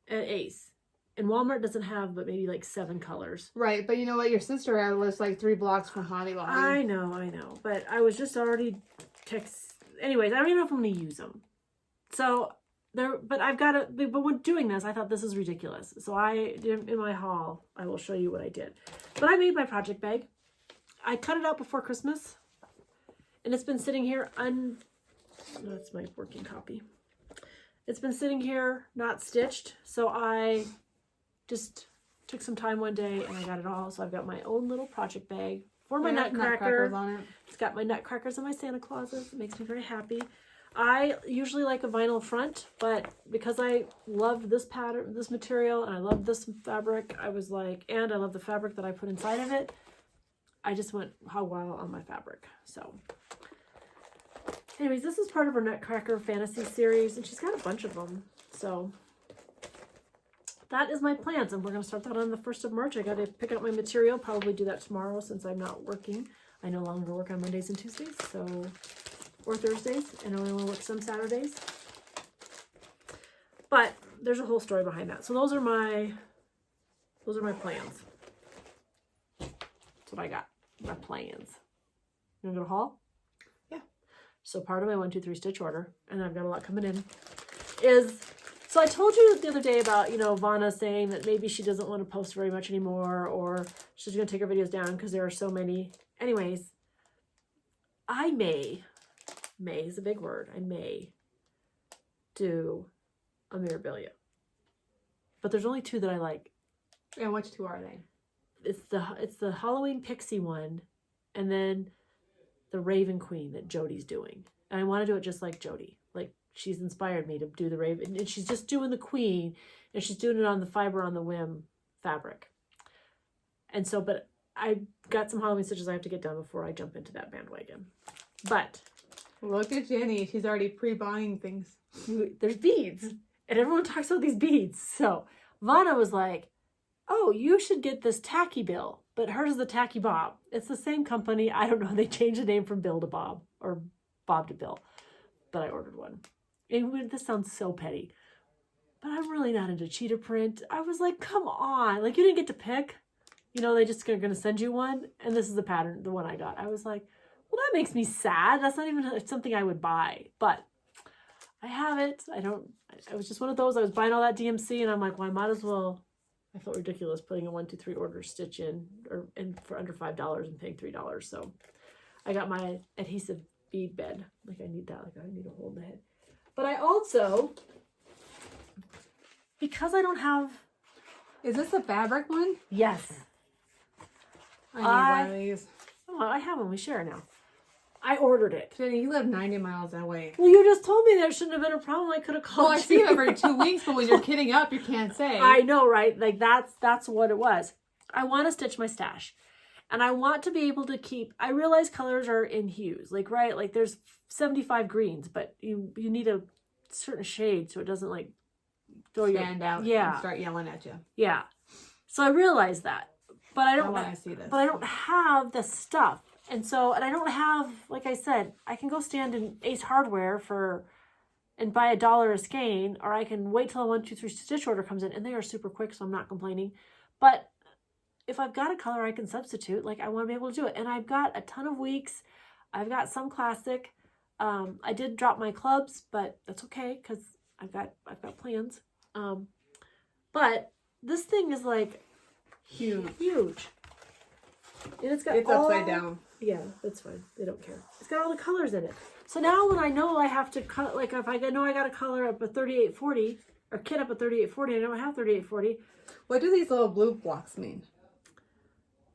[SPEAKER 1] at Ace. And Walmart doesn't have but maybe like 7 colors.
[SPEAKER 2] Right, but you know what? Your sister lives like 3 blocks from Hobby Lobby.
[SPEAKER 1] I know. But I was just already anyways, I don't even know if I'm going to use them. So... but I've got to, but when doing this, I thought this is ridiculous. So in my haul, I will show you what I did. But I made my project bag. I cut it out before Christmas. And it's been sitting here that's my working copy. It's been sitting here, not stitched. So I just took some time one day and I got it all. So I've got my own little project bag for my nutcracker.
[SPEAKER 2] On it. It's
[SPEAKER 1] got my nutcrackers and my Santa Clauses. It makes me very happy. I usually like a vinyl front, but because I loved this pattern, this material, and I love this fabric, I was like, and I love the fabric that I put inside of it, I just went hog wild on my fabric. So, anyways, this is part of her Nutcracker Fantasy series, and she's got a bunch of them. So, that is my plans, and we're going to start that on the 1st of March. I got to pick up my material, probably do that tomorrow since I'm not working. I no longer work on Mondays and Tuesdays, so... or Thursdays, and I only want to work some Saturdays. But there's a whole story behind that. So those are my plans. That's what I got. My plans. You want to go to haul?
[SPEAKER 2] Yeah.
[SPEAKER 1] So part of my 123 Stitch order, and I've got a lot coming in, is, so I told you the other day about, Vana saying that maybe she doesn't want to post very much anymore, or she's going to take her videos down because there are so many. Anyways, I may is a big word. I may do a Mirabilia. But there's only 2 that I like.
[SPEAKER 2] And which 2 are they?
[SPEAKER 1] It's the Halloween Pixie one, and then the Raven Queen that Jody's doing. And I want to do it just like Jody. Like, she's inspired me to do the Raven. And she's just doing the Queen, and she's doing it on the Fiber on the Whim fabric. And so, but I got some Halloween stitches I have to get done before I jump into that bandwagon. But
[SPEAKER 2] Look at Jenny. She's already pre-buying things.
[SPEAKER 1] There's beads. And everyone talks about these beads. So Vanna was like, oh, you should get this tacky bill. But hers is the tacky bob. It's the same company. I don't know. They changed the name from Bill to Bob. Or Bob to Bill. But I ordered one. And this sounds so petty. But I'm really not into cheetah print. I was like, come on. Like, you didn't get to pick. You know, they just are going to send you one. And this is the pattern, the one I got. I was like, well, that makes me sad. That's not even something I would buy. But I have it. It was just one of those. I was buying all that DMC. And I'm like, well, I might as well. I felt ridiculous putting a 1, 2, 3 order stitch in. And for under $5 and paying $3. So I got my adhesive bead bed. Like, I need that. Like, I need a hole in the head. But I also... Because I don't have...
[SPEAKER 2] Is this the fabric one?
[SPEAKER 1] Yes.
[SPEAKER 2] I need one of these.
[SPEAKER 1] Oh, I have one. We share now. I ordered it.
[SPEAKER 2] Jenny, you live 90 miles away.
[SPEAKER 1] Well, you just told me there shouldn't have been a problem. I could have called
[SPEAKER 2] Well, I see you every 2 weeks, but when you're kidding up, you can't say.
[SPEAKER 1] I know, right? Like, that's what it was. I want to stitch my stash. And I want to be able to keep... I realize colors are in hues. Like, right? Like, there's 75 greens, but you need a certain shade so it doesn't, like...
[SPEAKER 2] Stand out
[SPEAKER 1] yeah.
[SPEAKER 2] and start yelling at you.
[SPEAKER 1] Yeah. So I realized that. But I don't
[SPEAKER 2] want to see this.
[SPEAKER 1] But I don't have the stuff. And I don't have, like I said, I can go stand in Ace Hardware and buy $1 a skein, or I can wait till a 1, 2, 3 stitch order comes in, and they are super quick, so I'm not complaining. But if I've got a color I can substitute, like, I want to be able to do it. And I've got a ton of weeks. I've got some classic. I did drop my clubs, but that's okay because I've got plans. But this thing is like huge. And it's
[SPEAKER 2] upside down.
[SPEAKER 1] Yeah, that's fine. They don't care. It's got all the colors in it. So now when I know I have to cut, like if I know I got to color up a 3840 or kit up a 3840, I don't have 3840.
[SPEAKER 2] What do these little blue blocks mean?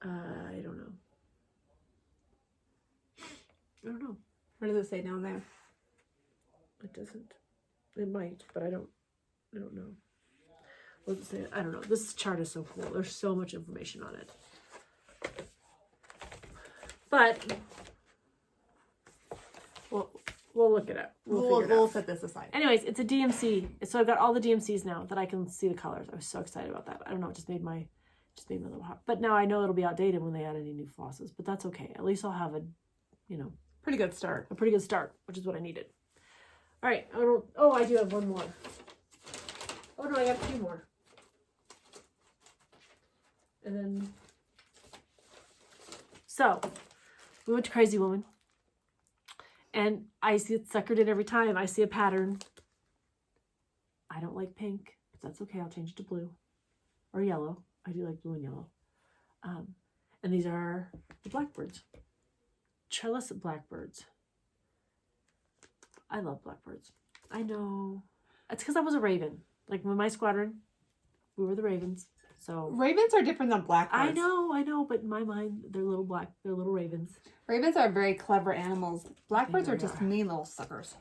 [SPEAKER 1] I don't know.
[SPEAKER 2] What does it say down there?
[SPEAKER 1] It doesn't. It might, but I don't know. What does it say? I don't know. This chart is so cool. There's so much information on it. But we'll look it up.
[SPEAKER 2] We'll set this aside.
[SPEAKER 1] Anyways, it's a DMC. So I've got all the DMCs now that I can see the colors. I was so excited about that. I don't know. It just made my little heart. But now I know it'll be outdated when they add any new flosses. But that's okay. At least I'll have a
[SPEAKER 2] pretty good start.
[SPEAKER 1] A pretty good start, which is what I needed. All right. I do have one more. Oh no, I got 2 more. And then, so we went to Crazy Woman, and I see it suckered in every time. I see a pattern. I don't like pink, but that's okay. I'll change it to blue or yellow. I do like blue and yellow. And these are the blackbirds, trellis blackbirds. I love blackbirds. I know. It's because I was a raven. Like, when my squadron, we were the ravens. So
[SPEAKER 2] ravens are different than blackbirds.
[SPEAKER 1] I know, but in my mind, they're little ravens.
[SPEAKER 2] Ravens are very clever animals. Blackbirds are just mean little suckers.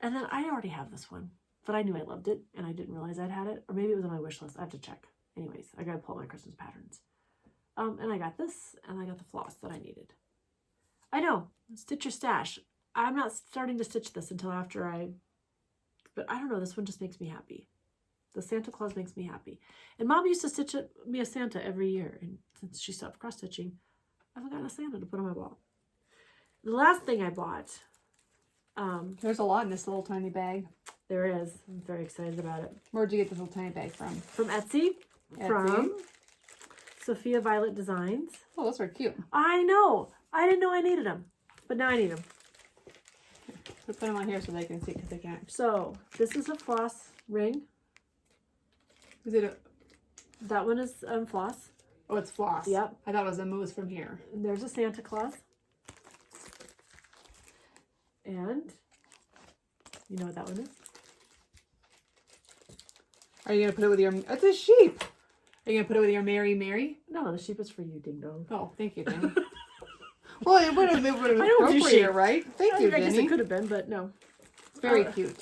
[SPEAKER 1] And then I already have this one, but I knew I loved it, and I didn't realize I'd had it, or maybe it was on my wish list. I have to check. Anyways, I gotta pull out my Christmas patterns. And I got this, and I got the floss that I needed. I know, stitch your stash. I'm not starting to stitch this until after but I don't know, this one just makes me happy. The Santa Claus makes me happy. And Mom used to stitch me a Santa every year. And since she stopped cross-stitching, I haven't gotten a Santa to put on my wall. The last thing I bought...
[SPEAKER 2] there's a lot in this little tiny bag.
[SPEAKER 1] There is. I'm very excited about it.
[SPEAKER 2] Where'd you get this little tiny bag from?
[SPEAKER 1] From Etsy. From Sophia Violet Designs.
[SPEAKER 2] Oh, those are cute.
[SPEAKER 1] I know. I didn't know I needed them. But now I need them.
[SPEAKER 2] Put them on here so they can see because they can't.
[SPEAKER 1] So, this is a floss ring.
[SPEAKER 2] Is it
[SPEAKER 1] That one is floss.
[SPEAKER 2] Oh, it's floss.
[SPEAKER 1] Yep.
[SPEAKER 2] I thought it was a moose from here.
[SPEAKER 1] And there's a Santa Claus. And you know what that one is?
[SPEAKER 2] Are you going to put it with your... It's a sheep. Are you going to put it with your Mary Mary?
[SPEAKER 1] No, the sheep is for you, ding dong.
[SPEAKER 2] Oh, thank you, Jenny. Well, it would have been
[SPEAKER 1] I don't do
[SPEAKER 2] appropriate,
[SPEAKER 1] sheep.
[SPEAKER 2] right? Thank you,
[SPEAKER 1] I guess
[SPEAKER 2] Jenny.
[SPEAKER 1] it could have been, but no.
[SPEAKER 2] It's very cute.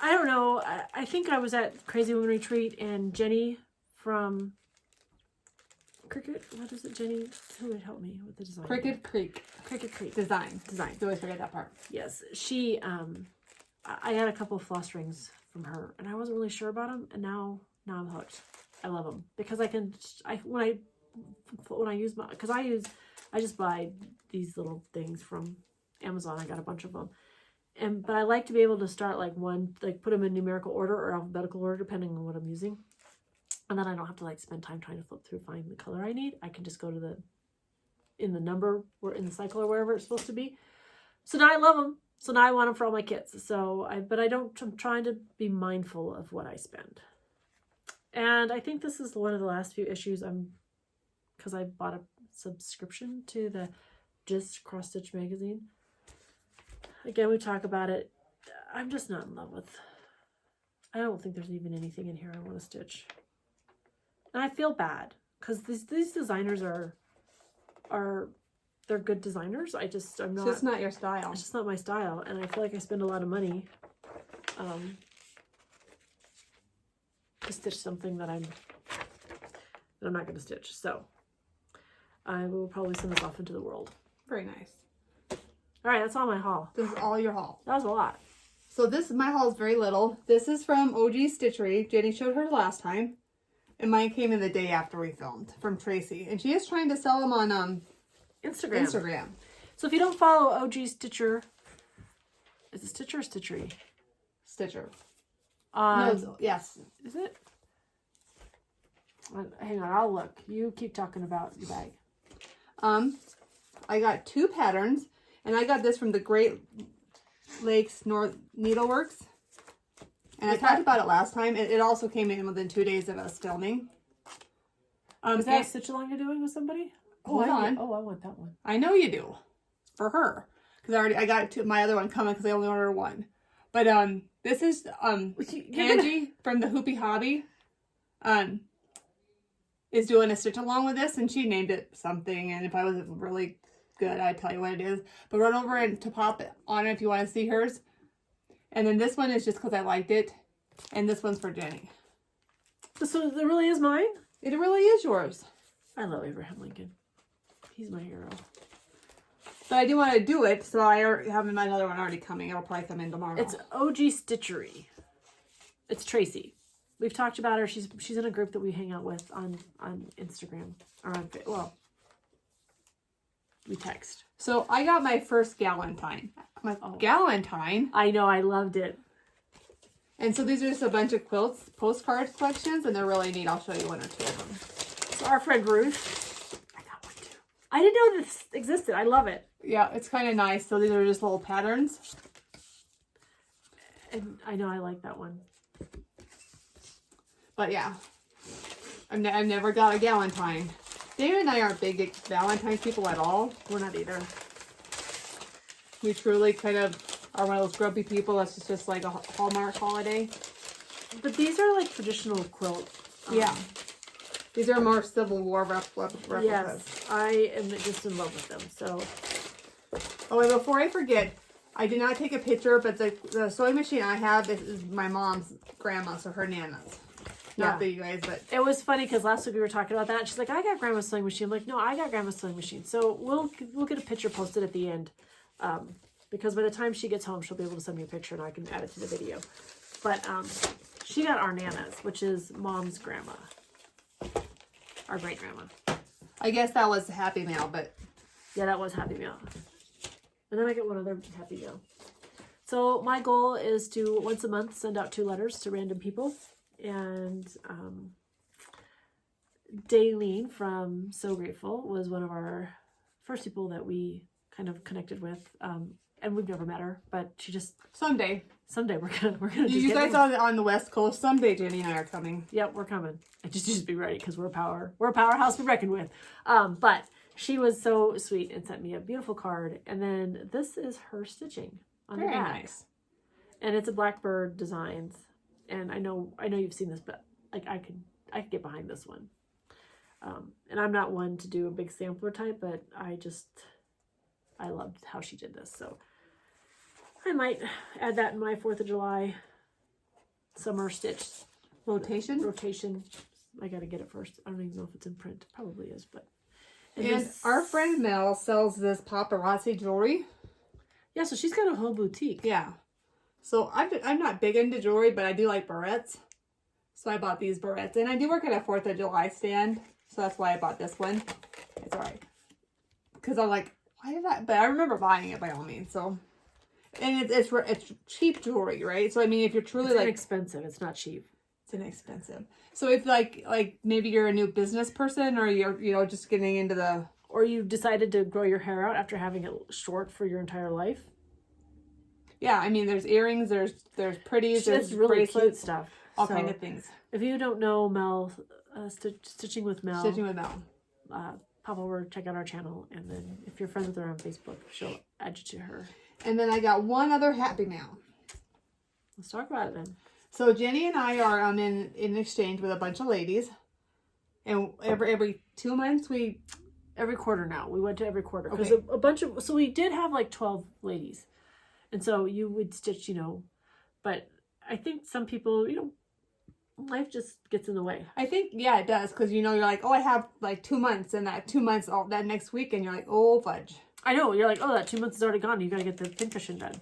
[SPEAKER 1] I don't know. I think I was at Crazy Woman Retreat, and Jenny from Cricket, what is it, Jenny? Who would help me with the design?
[SPEAKER 2] Cricket Creek.
[SPEAKER 1] Cricket Creek.
[SPEAKER 2] Design. You always forget that part.
[SPEAKER 1] Yes. She, I had a couple of floss rings from her, and I wasn't really sure about them, and now I'm hooked. I love them because when I use my, because I just buy these little things from Amazon. I got a bunch of them. But I like to be able to start put them in numerical order or alphabetical order, depending on what I'm using. And then I don't have to spend time trying to flip through, find the color I need. I can just go to in the number or in the cycle or wherever it's supposed to be. So now I love them. So now I want them for all my kits. I'm trying to be mindful of what I spend. And I think this is one of the last few issues because I bought a subscription to the Just Cross Stitch magazine. Again, we talk about it. I'm just not in love with. I don't think there's even anything in here I want to stitch, and I feel bad because these designers are they're good designers. I'm not.
[SPEAKER 2] It's just not your style.
[SPEAKER 1] It's just not my style, and I feel like I spend a lot of money to stitch something that I'm not going to stitch. So I will probably send this off into the world.
[SPEAKER 2] Very nice.
[SPEAKER 1] All right, that's all my haul.
[SPEAKER 2] This is all your haul.
[SPEAKER 1] That was a lot.
[SPEAKER 2] So my haul is very little. This is from Bougie Stitchery. Jenny showed her last time. And mine came in the day after we filmed from Tracy. And she is trying to sell them on Instagram.
[SPEAKER 1] So if you don't follow OG Stitcher, is it Stitcher or Stitchery?
[SPEAKER 2] Stitcher.
[SPEAKER 1] Yes. Is it? Hang on, I'll look. You keep talking about your bag.
[SPEAKER 2] I got 2 patterns. And I got this from the Great Lakes North Needleworks. And I talked about it last time. It also came in within 2 days of us filming.
[SPEAKER 1] Is that a stitch along you're doing with somebody?
[SPEAKER 2] Hold on.
[SPEAKER 1] I want that one.
[SPEAKER 2] I know you do. For her. Because I got my other one coming because I only ordered one. But this is Angi from the Hoopy Hobby. Is doing a stitch along with this, and she named it something. And if I was really good, I'd tell you what it is. But run over and to pop it on it if you want to see hers. And then this one is just because I liked it. And this one's for Jenny.
[SPEAKER 1] This one, it really is mine?
[SPEAKER 2] It really is yours.
[SPEAKER 1] I love Abraham Lincoln. He's my hero.
[SPEAKER 2] But I do want to do it, so I have another one already coming. It'll probably come in tomorrow.
[SPEAKER 1] It's OG Stitchery. It's Tracy. We've talked about her. She's in a group that we hang out with on Instagram. We text.
[SPEAKER 2] So I got my first Galentine. Galentine?
[SPEAKER 1] I know, I loved it.
[SPEAKER 2] And so these are just a bunch of quilts, postcard collections, and they're really neat. I'll show you 1 or 2 of them.
[SPEAKER 1] So our friend Ruth, I got one too. I didn't know this existed. I love it.
[SPEAKER 2] Yeah, it's kind of nice. So these are just little patterns.
[SPEAKER 1] And I know I like that one.
[SPEAKER 2] But yeah, I've never got a Galentine. David and I aren't big Valentine's people at all.
[SPEAKER 1] We're not either.
[SPEAKER 2] We truly kind of are one of those grumpy people that's just like a Hallmark holiday.
[SPEAKER 1] But these are like traditional quilt.
[SPEAKER 2] Yeah. These are more Civil War replicas.
[SPEAKER 1] Yes, I am just in love with them. So.
[SPEAKER 2] Oh, and before I forget, I did not take a picture, but the sewing machine I have is my mom's grandma, so her nana's. Not for you guys, but
[SPEAKER 1] it was funny because last week we were talking about that. And she's like, "I got grandma's sewing machine." I'm like, "No, I got grandma's sewing machine." So we'll get a picture posted at the end, because by the time she gets home, she'll be able to send me a picture and I can add it to the video. But she got our nana's, which is mom's grandma, our great grandma.
[SPEAKER 2] I guess that was Happy Mail, but
[SPEAKER 1] yeah, that was Happy Mail. And then I get one other Happy Mail. So my goal is to once a month send out 2 letters to random people. And Daylene from So Grateful was one of our first people that we kind of connected with, and we've never met her, but she just
[SPEAKER 2] someday
[SPEAKER 1] we're gonna do.
[SPEAKER 2] You guys on the West Coast someday. Jenny and I are coming.
[SPEAKER 1] Yep, we're coming. And just be ready because we're a powerhouse to be reckoned with. But she was so sweet and sent me a beautiful card, and then this is her stitching on the back.
[SPEAKER 2] Very nice.
[SPEAKER 1] And it's a Blackbird Designs. And I know you've seen this, but like I could get behind this one. And I'm not one to do a big sampler type, but I loved how she did this. So I might add that in my 4th of July summer stitch
[SPEAKER 2] rotation
[SPEAKER 1] I got to get it first. I don't even know if it's in print. Probably is, but.
[SPEAKER 2] And our friend Mel sells this paparazzi jewelry.
[SPEAKER 1] Yeah, so she's got a whole boutique.
[SPEAKER 2] Yeah. So I'm not big into jewelry, but I do like barrettes. So I bought these barrettes. And I do work at a 4th of July stand. So that's why I bought this one. It's alright. Because I'm like, why did I? But I remember buying it by all means. So, and it's cheap jewelry, right? So I mean, if you're truly
[SPEAKER 1] It's
[SPEAKER 2] like
[SPEAKER 1] inexpensive, it's not cheap.
[SPEAKER 2] It's inexpensive. So if like maybe you're a new business person, or you're just getting into the,
[SPEAKER 1] or you decided to grow your hair out after having it short for your entire life.
[SPEAKER 2] Yeah, I mean, there's earrings, there's pretties, there's
[SPEAKER 1] really
[SPEAKER 2] bracelets,
[SPEAKER 1] cute stuff,
[SPEAKER 2] all kind of things.
[SPEAKER 1] If you don't know Mel, Stitching with Mel, pop over, check out our channel, and then if you're friends with her on Facebook, she'll add you to her.
[SPEAKER 2] And then I got one other happy mail.
[SPEAKER 1] Let's talk about it then.
[SPEAKER 2] So Jenny and I are in exchange with a bunch of ladies, and every 2 months
[SPEAKER 1] every quarter now we went to every quarter because
[SPEAKER 2] okay.
[SPEAKER 1] a bunch of, so we did have like 12 ladies, and so you would stitch, but I think some people, life just gets in the way.
[SPEAKER 2] I think, yeah, it does, because you're like, oh, I have like 2 months, and that 2 months, all that next week, and you're like, oh fudge.
[SPEAKER 1] I know, you're like, oh, that 2 months is already gone. You got to get the pincushion done.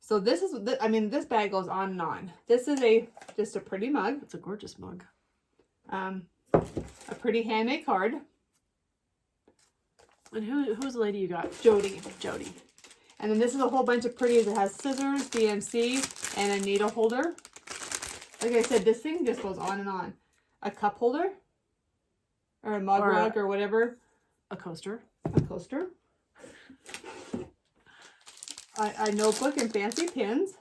[SPEAKER 2] So this is, I mean, this bag goes on and on. This is just a pretty mug.
[SPEAKER 1] It's a gorgeous mug.
[SPEAKER 2] A pretty handmade card.
[SPEAKER 1] And who's the lady you got?
[SPEAKER 2] Jody.
[SPEAKER 1] And
[SPEAKER 2] then this is a whole bunch of pretties. It has scissors, DMC, and a needle holder. Like I said, this thing just goes on and on. A cup holder, or a mug rug, or whatever.
[SPEAKER 1] A coaster.
[SPEAKER 2] A coaster. A notebook and fancy pins.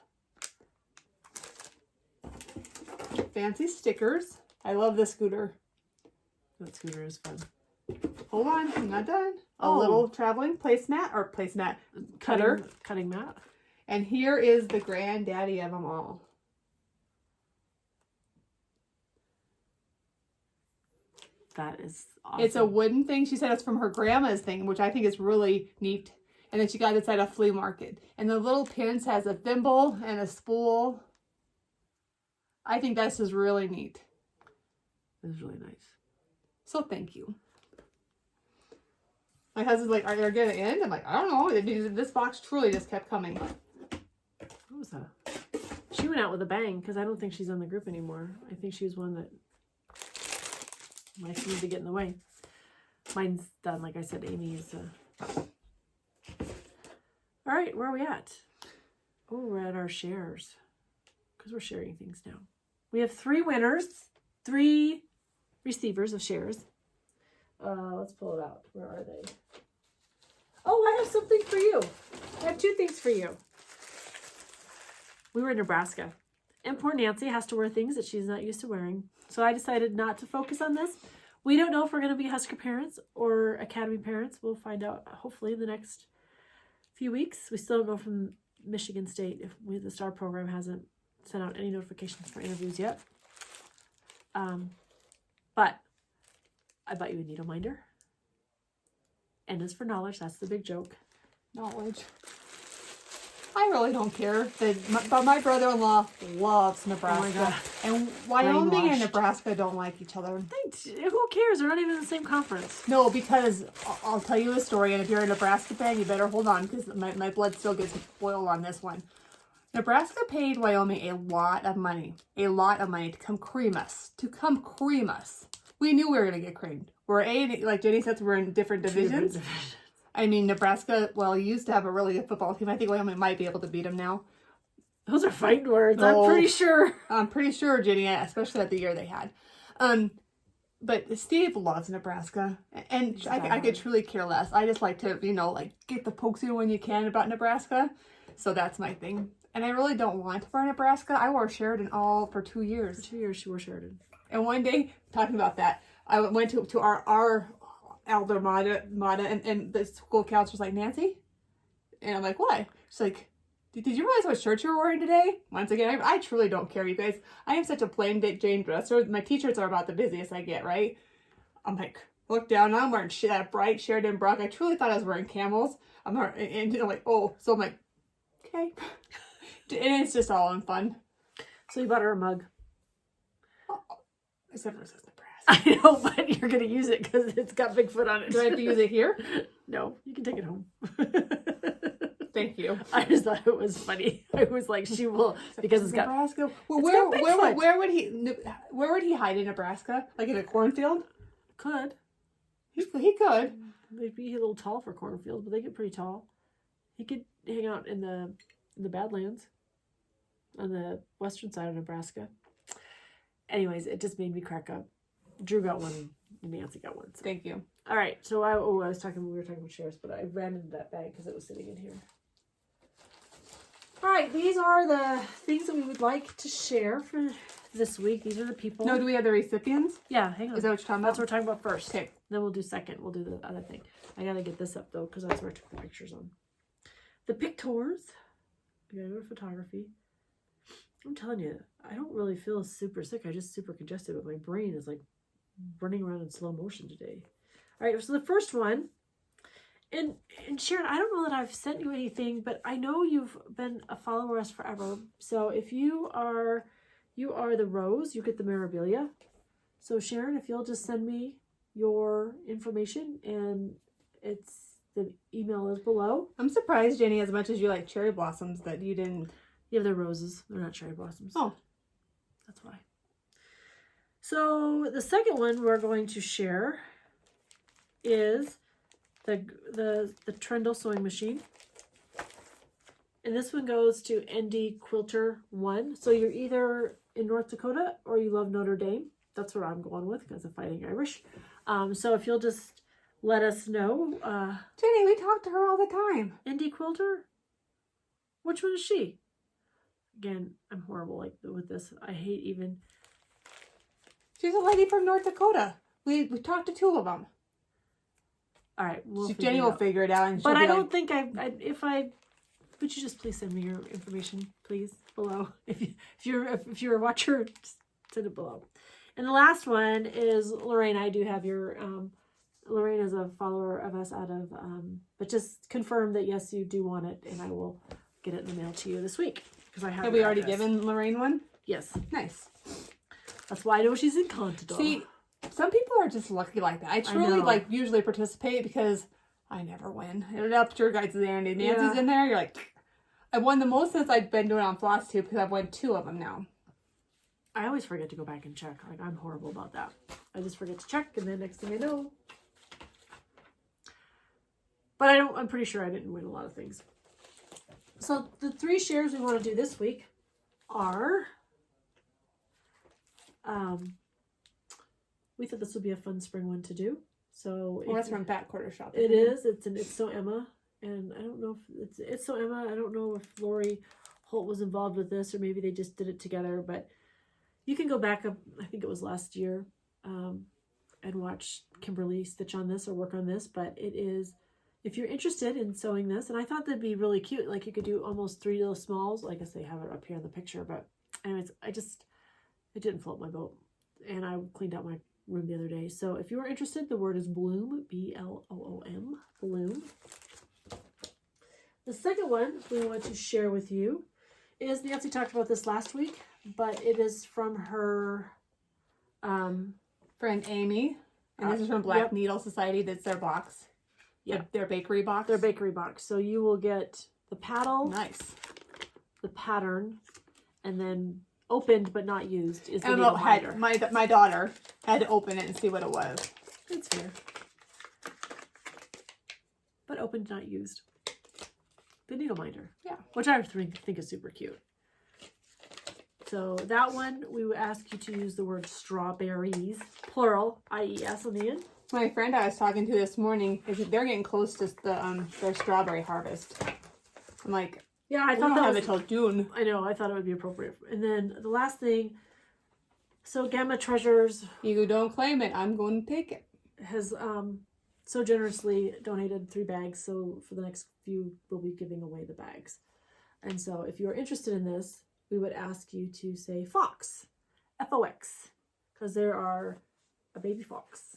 [SPEAKER 2] Fancy stickers. I love this scooter.
[SPEAKER 1] That scooter is fun.
[SPEAKER 2] Hold on, I'm not done. A little traveling placemat cutter.
[SPEAKER 1] Cutting mat.
[SPEAKER 2] And here is the granddaddy of them all.
[SPEAKER 1] That is awesome.
[SPEAKER 2] It's a wooden thing. She said it's from her grandma's thing, which I think is really neat. And then she got this at a flea market. And the little pins has a thimble and a spool. I think this is really neat.
[SPEAKER 1] This is really nice.
[SPEAKER 2] So thank you. My husband's like, are you going to end? I'm like, I don't know. This box truly just kept coming.
[SPEAKER 1] What was that? She went out with a bang because I don't think she's on the group anymore. I think she was one that might need to get in the way. Mine's done. Like I said, Amy's... All right, where are we at? Oh, we're at our shares because we're sharing things now. We have 3 winners, 3 receivers of shares. Let's pull it out. Where are they? Oh, I have something for you. I have 2 things for you. We were in Nebraska, and poor Nancy has to wear things that she's not used to wearing. So I decided not to focus on this. We don't know if we're going to be Husker parents or Academy parents. We'll find out hopefully in the next few weeks. We still don't know from Michigan State if the STAR program hasn't sent out any notifications for interviews yet. But I bought you a needle minder. And as for knowledge, that's the big joke.
[SPEAKER 2] Knowledge. I really don't care. But my brother-in-law loves Nebraska. Oh my God. And Wyoming and Nebraska don't like each other.
[SPEAKER 1] Who cares? They're not even in the same conference.
[SPEAKER 2] No, because I'll tell you a story, and if you're a Nebraska fan, you better hold on, because my blood still gets boiled on this one. Nebraska paid Wyoming a lot of money to come cream us. We knew we were going to get creamed. Like Jenny said, we're in different divisions. I mean, Nebraska, used to have a really good football team. I think Wyoming might be able to beat them now.
[SPEAKER 1] Those are fighting words.
[SPEAKER 2] No,
[SPEAKER 1] I'm pretty sure,
[SPEAKER 2] Jenny, especially at the year they had. But Steve loves Nebraska, and I could truly care less. I just like to, get the pokes in when you can about Nebraska. So that's my thing. And I really don't want to wear Nebraska. I wore Sheridan for 2 years.
[SPEAKER 1] For 2 years, she wore Sheridan.
[SPEAKER 2] And one day, talking about that, I went to our elder Mata, and the school counselor's like, Nancy? And I'm like, what? She's like, did you realize what shirt you're wearing today? Once again, I truly don't care, you guys. I am such a plain Jane dresser. My t-shirts are about the busiest I get, right? I'm like, look down, I'm wearing that bright Sheridan Brock. I truly thought I was wearing camels. I'm like, oh, so I'm like, okay. And it's just all in fun.
[SPEAKER 1] So you bought her a mug.
[SPEAKER 2] Except for it says Nebraska. Nebraska.
[SPEAKER 1] I know, but you're going to use it because it's got Bigfoot on it.
[SPEAKER 2] Do I have to use it here?
[SPEAKER 1] No, you can take it home.
[SPEAKER 2] Thank you.
[SPEAKER 1] I just thought it was funny. I was like, she will, because it's got
[SPEAKER 2] Nebraska. Well,
[SPEAKER 1] it's got Bigfoot.
[SPEAKER 2] where would he hide in Nebraska? Like in a cornfield?
[SPEAKER 1] Could.
[SPEAKER 2] He could.
[SPEAKER 1] They'd be a little tall for cornfields, but they get pretty tall. He could hang out in the Badlands on the western side of Nebraska. Anyways, it just made me crack up. Drew got one and Nancy got one. So.
[SPEAKER 2] Thank you.
[SPEAKER 1] All right, so we were talking about shares, but I ran into that bag because it was sitting in here. All right, these are the things that we would like to share for this week. These are the people.
[SPEAKER 2] No, do we have the recipients?
[SPEAKER 1] Yeah, hang on.
[SPEAKER 2] Is that what you're talking about?
[SPEAKER 1] That's what we're talking about first.
[SPEAKER 2] Okay.
[SPEAKER 1] Then we'll do second. We'll do the other thing. I gotta get this up though, because that's where I took the pictures on. The pictures. We gotta go to photography. I'm telling you, I don't really feel super sick. I just super congested, but my brain is like running around in slow motion today. All right, so the first one, and Sharon, I don't know that I've sent you anything, but I know you've been a follower of us forever. So if you are the rose, you get the memorabilia. So Sharon, if you'll just send me your information, and the email is below.
[SPEAKER 2] I'm surprised, Jenny, as much as you like cherry blossoms, that you didn't.
[SPEAKER 1] Yeah, they're roses. They're not cherry blossoms.
[SPEAKER 2] Oh,
[SPEAKER 1] that's why. So the second one we're going to share is the Trundle sewing machine. And this one goes to ND Quilter 1. So you're either in North Dakota or you love Notre Dame. That's where I'm going with because of Fighting Irish. So if you'll just let us know.
[SPEAKER 2] Jenny, we talk to her all the time.
[SPEAKER 1] ND Quilter? Which one is she? Again, I'm horrible like with this. I hate even.
[SPEAKER 2] She's a lady from North Dakota. We talked to two of them.
[SPEAKER 1] All right,
[SPEAKER 2] Jenny will figure it out. And
[SPEAKER 1] but I don't think would you just please send me your information, please, below? If you're a watcher, just send it below. And the last one is Lorraine. I do have your Lorraine is a follower of us out of but just confirm that yes, you do want it, and I will get it in the mail to you this week because I have.
[SPEAKER 2] We already given Lorraine one?
[SPEAKER 1] Yes.
[SPEAKER 2] Nice.
[SPEAKER 1] That's why I know she's in Contador.
[SPEAKER 2] See, some people are just lucky like that. I truly usually participate because I never win. And up to your guys' Andy. Nancy's in there. You're like, I won the most since I've been doing it on FlossTube because I've won 2 of them now.
[SPEAKER 1] I always forget to go back and check. Like, I'm horrible about that. I just forget to check, and then next thing I know. But I'm pretty sure I didn't win a lot of things. So the 3 shares we want to do this week are, we thought this would be a fun spring one to do. So
[SPEAKER 2] that's from Fat Quarter Shop.
[SPEAKER 1] It is. It's So Emma, and I don't know if it's So Emma. I don't know if Lori Holt was involved with this, or maybe they just did it together. But you can go back up. I think it was last year, and watch Kimberly stitch on this or work on this. But it is, if you're interested in sewing this, and I thought that'd be really cute. Like you could do almost 3 little smalls. I guess they have it up here in the picture. But anyways, it didn't float my boat, and I cleaned out my room the other day. So if you're interested, the word is bloom, B-L-O-O-M, bloom. The second one we want to share with you is, Nancy talked about this last week, but it is from her
[SPEAKER 2] friend Amy, and this is from Black Needle Society. That's their box. Yeah, their bakery box.
[SPEAKER 1] Their bakery box. So you will get the paddle,
[SPEAKER 2] nice,
[SPEAKER 1] the pattern, and then opened but not used is the needle minder.
[SPEAKER 2] My daughter had to open it and see what it was.
[SPEAKER 1] It's fair. But opened, not used. The needle minder.
[SPEAKER 2] Yeah.
[SPEAKER 1] Which I think is super cute. So that one, we would ask you to use the word strawberries, plural, I-E-S on the end.
[SPEAKER 2] My friend I was talking to this morning, they're getting close to their strawberry harvest. I'm like,
[SPEAKER 1] yeah, I thought
[SPEAKER 2] that have it till June.
[SPEAKER 1] I know, I thought it would be appropriate. And then the last thing, so Gamma Treasures.
[SPEAKER 2] You don't claim it, I'm going to take it.
[SPEAKER 1] Has so generously donated 3 bags. So for the next few, we'll be giving away the bags. And so if you're interested in this, we would ask you to say fox, F-O-X, because there are a baby fox.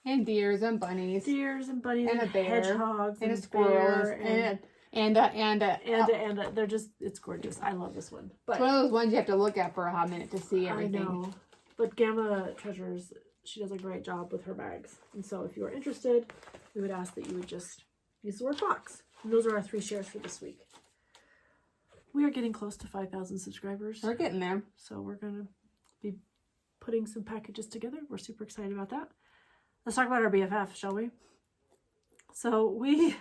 [SPEAKER 2] And deers and bunnies.
[SPEAKER 1] Deers and bunnies
[SPEAKER 2] and a bear.
[SPEAKER 1] Hedgehogs
[SPEAKER 2] and a squirrel. And
[SPEAKER 1] they're just, it's gorgeous. I love this one. But
[SPEAKER 2] it's one of those ones you have to look at for a hot minute to see everything.
[SPEAKER 1] I know. But Gamma Treasures, she does a great job with her bags. And so if you are interested, we would ask that you would just use the word box. And those are our 3 shares for this week. We are getting close to 5,000 subscribers.
[SPEAKER 2] We're getting there.
[SPEAKER 1] So we're going to be putting some packages together. We're super excited about that. Let's talk about our BFF, shall we? So we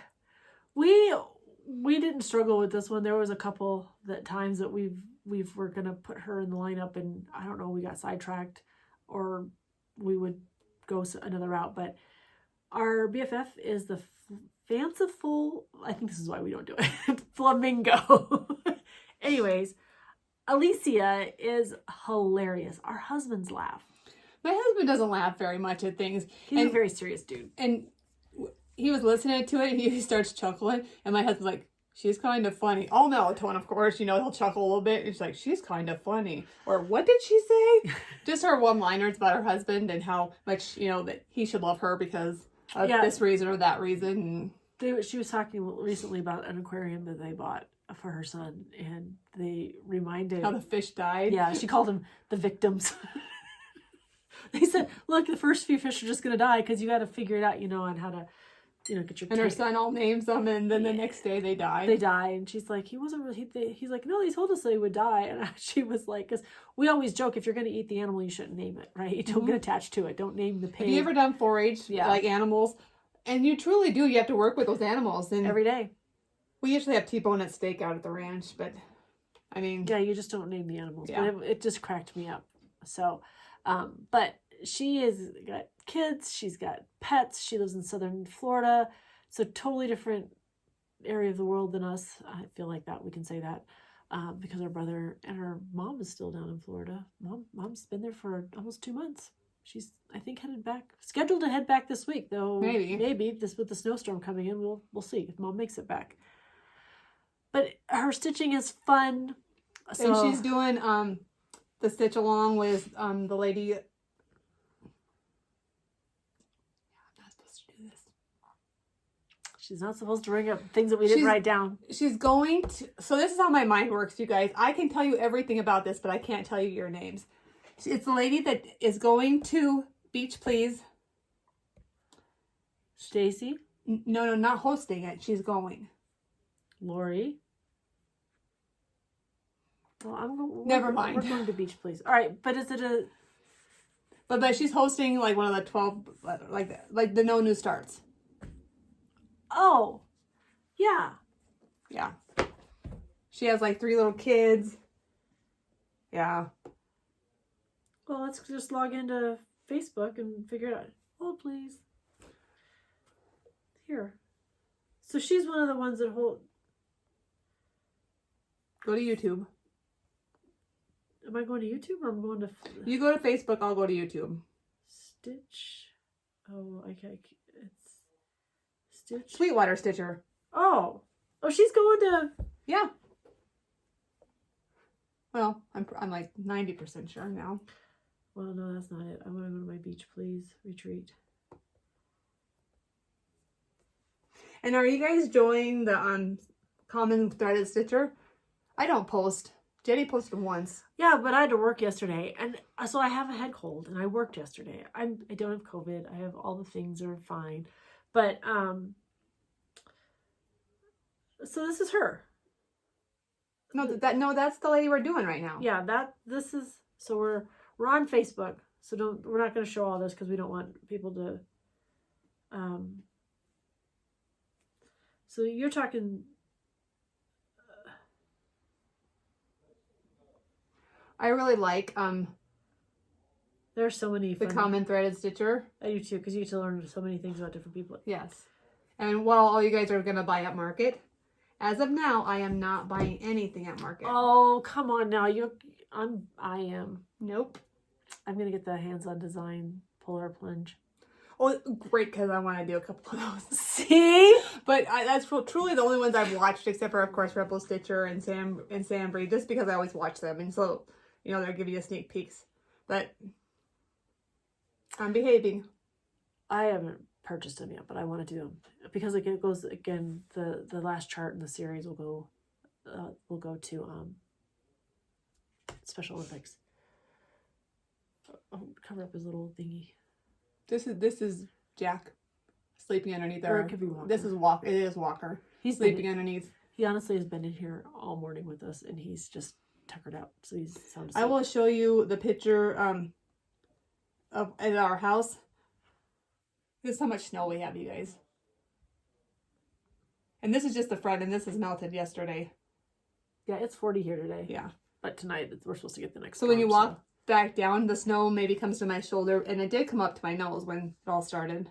[SPEAKER 1] didn't struggle with this one. There was a couple times that we were going to put her in the lineup, and I don't know, we got sidetracked or we would go another route. But our BFF is the Fanciful, I think this is why we don't do it, Flamingo. Anyways, Alicia is hilarious. Our husbands laugh.
[SPEAKER 2] My husband doesn't laugh very much at things.
[SPEAKER 1] He's a very serious dude.
[SPEAKER 2] And he was listening to it, and he starts chuckling, and my husband's like, she's kind of funny. All melatonin, of course, you know, he'll chuckle a little bit. It's like, she's kind of funny. Or, what did she say? Just her one-liners about her husband and how much, you know, that he should love her because of this reason or that reason.
[SPEAKER 1] She was talking recently about an aquarium that they bought for her son, and they reminded...
[SPEAKER 2] How the fish died.
[SPEAKER 1] Yeah, she called them the victims. They said, look, the first few fish are just going to die because you got to figure it out, you know, on how to, you know, get your...
[SPEAKER 2] And her son all names them, and then the next day they die.
[SPEAKER 1] They die, and she's like, he's like, no, they told us they would die. And she was like, because we always joke, if you're going to eat the animal, you shouldn't name it, right? Don't get attached to it. Don't name the pig.
[SPEAKER 2] Have you ever done 4-H, like animals? And you truly do. You have to work with those animals. And
[SPEAKER 1] every day.
[SPEAKER 2] We usually have T-bone at steak out at the ranch, but I mean...
[SPEAKER 1] Yeah, you just don't name the animals.
[SPEAKER 2] Yeah.
[SPEAKER 1] But it just cracked me up. So, but she has got kids. She's got pets. She lives in southern Florida. It's a totally different area of the world than us. I feel like that we can say that because her brother and her mom is still down in Florida. Mom's been there for almost 2 months. She's, I think, scheduled to head back this week, though. Maybe this with the snowstorm coming in, we'll see if Mom makes it back. But her stitching is fun. So,
[SPEAKER 2] and she's doing the stitch along with the lady. I'm not supposed to do this.
[SPEAKER 1] She's not supposed to bring up things that we didn't write down.
[SPEAKER 2] She's going to. So this is how my mind works, you guys. I can tell you everything about this, but I can't tell you your names. It's the lady that is going to Beach Please.
[SPEAKER 1] Stacy?
[SPEAKER 2] No, not hosting it. She's going.
[SPEAKER 1] Lori? Well,
[SPEAKER 2] never mind.
[SPEAKER 1] We're going to Beach Please. All right, but is it a...
[SPEAKER 2] But she's hosting like one of the 12, like the No New Starts.
[SPEAKER 1] Oh, yeah.
[SPEAKER 2] Yeah. She has like 3 little kids. Yeah.
[SPEAKER 1] Well, let's just log into Facebook and figure it out. Hold, please. Here. So she's one of the ones that hold...
[SPEAKER 2] Go to YouTube.
[SPEAKER 1] Am I going to YouTube or am I going to...
[SPEAKER 2] You go to Facebook, I'll go to YouTube.
[SPEAKER 1] Stitch. Oh, okay. It's... Stitch.
[SPEAKER 2] Sweetwater Stitcher.
[SPEAKER 1] Oh. Oh, she's going to...
[SPEAKER 2] Yeah. Well, I'm like 90% sure now.
[SPEAKER 1] Well, no, that's not it. I want to go to my Beach Please retreat.
[SPEAKER 2] And are you guys joining the Common Threaded Stitcher? I don't post. Jenny posted once.
[SPEAKER 1] Yeah, but I had to work yesterday, and so I have a head cold, and I worked yesterday. I don't have COVID. I have all the things are fine, but so this is her.
[SPEAKER 2] No, that's the lady we're doing right now.
[SPEAKER 1] Yeah, this is so we're on Facebook. So we're not going to show all this because we don't want people to. So you're talking.
[SPEAKER 2] I really like
[SPEAKER 1] There's so many
[SPEAKER 2] the Common Threaded Stitcher.
[SPEAKER 1] I do too, because you get to learn so many things about different people.
[SPEAKER 2] Yes. And while all you guys are gonna buy at Market, as of now, I am not buying anything at Market.
[SPEAKER 1] Oh, come on now. I am.
[SPEAKER 2] Nope.
[SPEAKER 1] I'm gonna get the hands-on design polar plunge.
[SPEAKER 2] Oh, great, because I want to do a couple of those.
[SPEAKER 1] See?
[SPEAKER 2] But that's truly the only ones I've watched, except for, of course, Rebel Stitcher and Sambry, just because I always watch them. And so, you know, they're giving you sneak peeks. But I'm behaving.
[SPEAKER 1] I haven't purchased them yet, but I want to do them. Because it goes, again, the last chart in the series will go to Special Olympics. I'll cover up his little thingy.
[SPEAKER 2] This is Jack sleeping underneath
[SPEAKER 1] Or
[SPEAKER 2] our.
[SPEAKER 1] it could be Walker.
[SPEAKER 2] This is Walker. It is Walker.
[SPEAKER 1] He's
[SPEAKER 2] Sleeping underneath.
[SPEAKER 1] He honestly has been in here all morning with us, and he's just tuckered out, so he's sound asleep.
[SPEAKER 2] I will show you the picture of at our house. This is how much snow we have, you guys. And this is just the front, and this is melted yesterday.
[SPEAKER 1] Yeah, it's 40 here today.
[SPEAKER 2] Yeah.
[SPEAKER 1] But tonight we're supposed to get the next.
[SPEAKER 2] So when you walk back down, the snow maybe comes to my shoulder, and it did come up to my nose when it all started.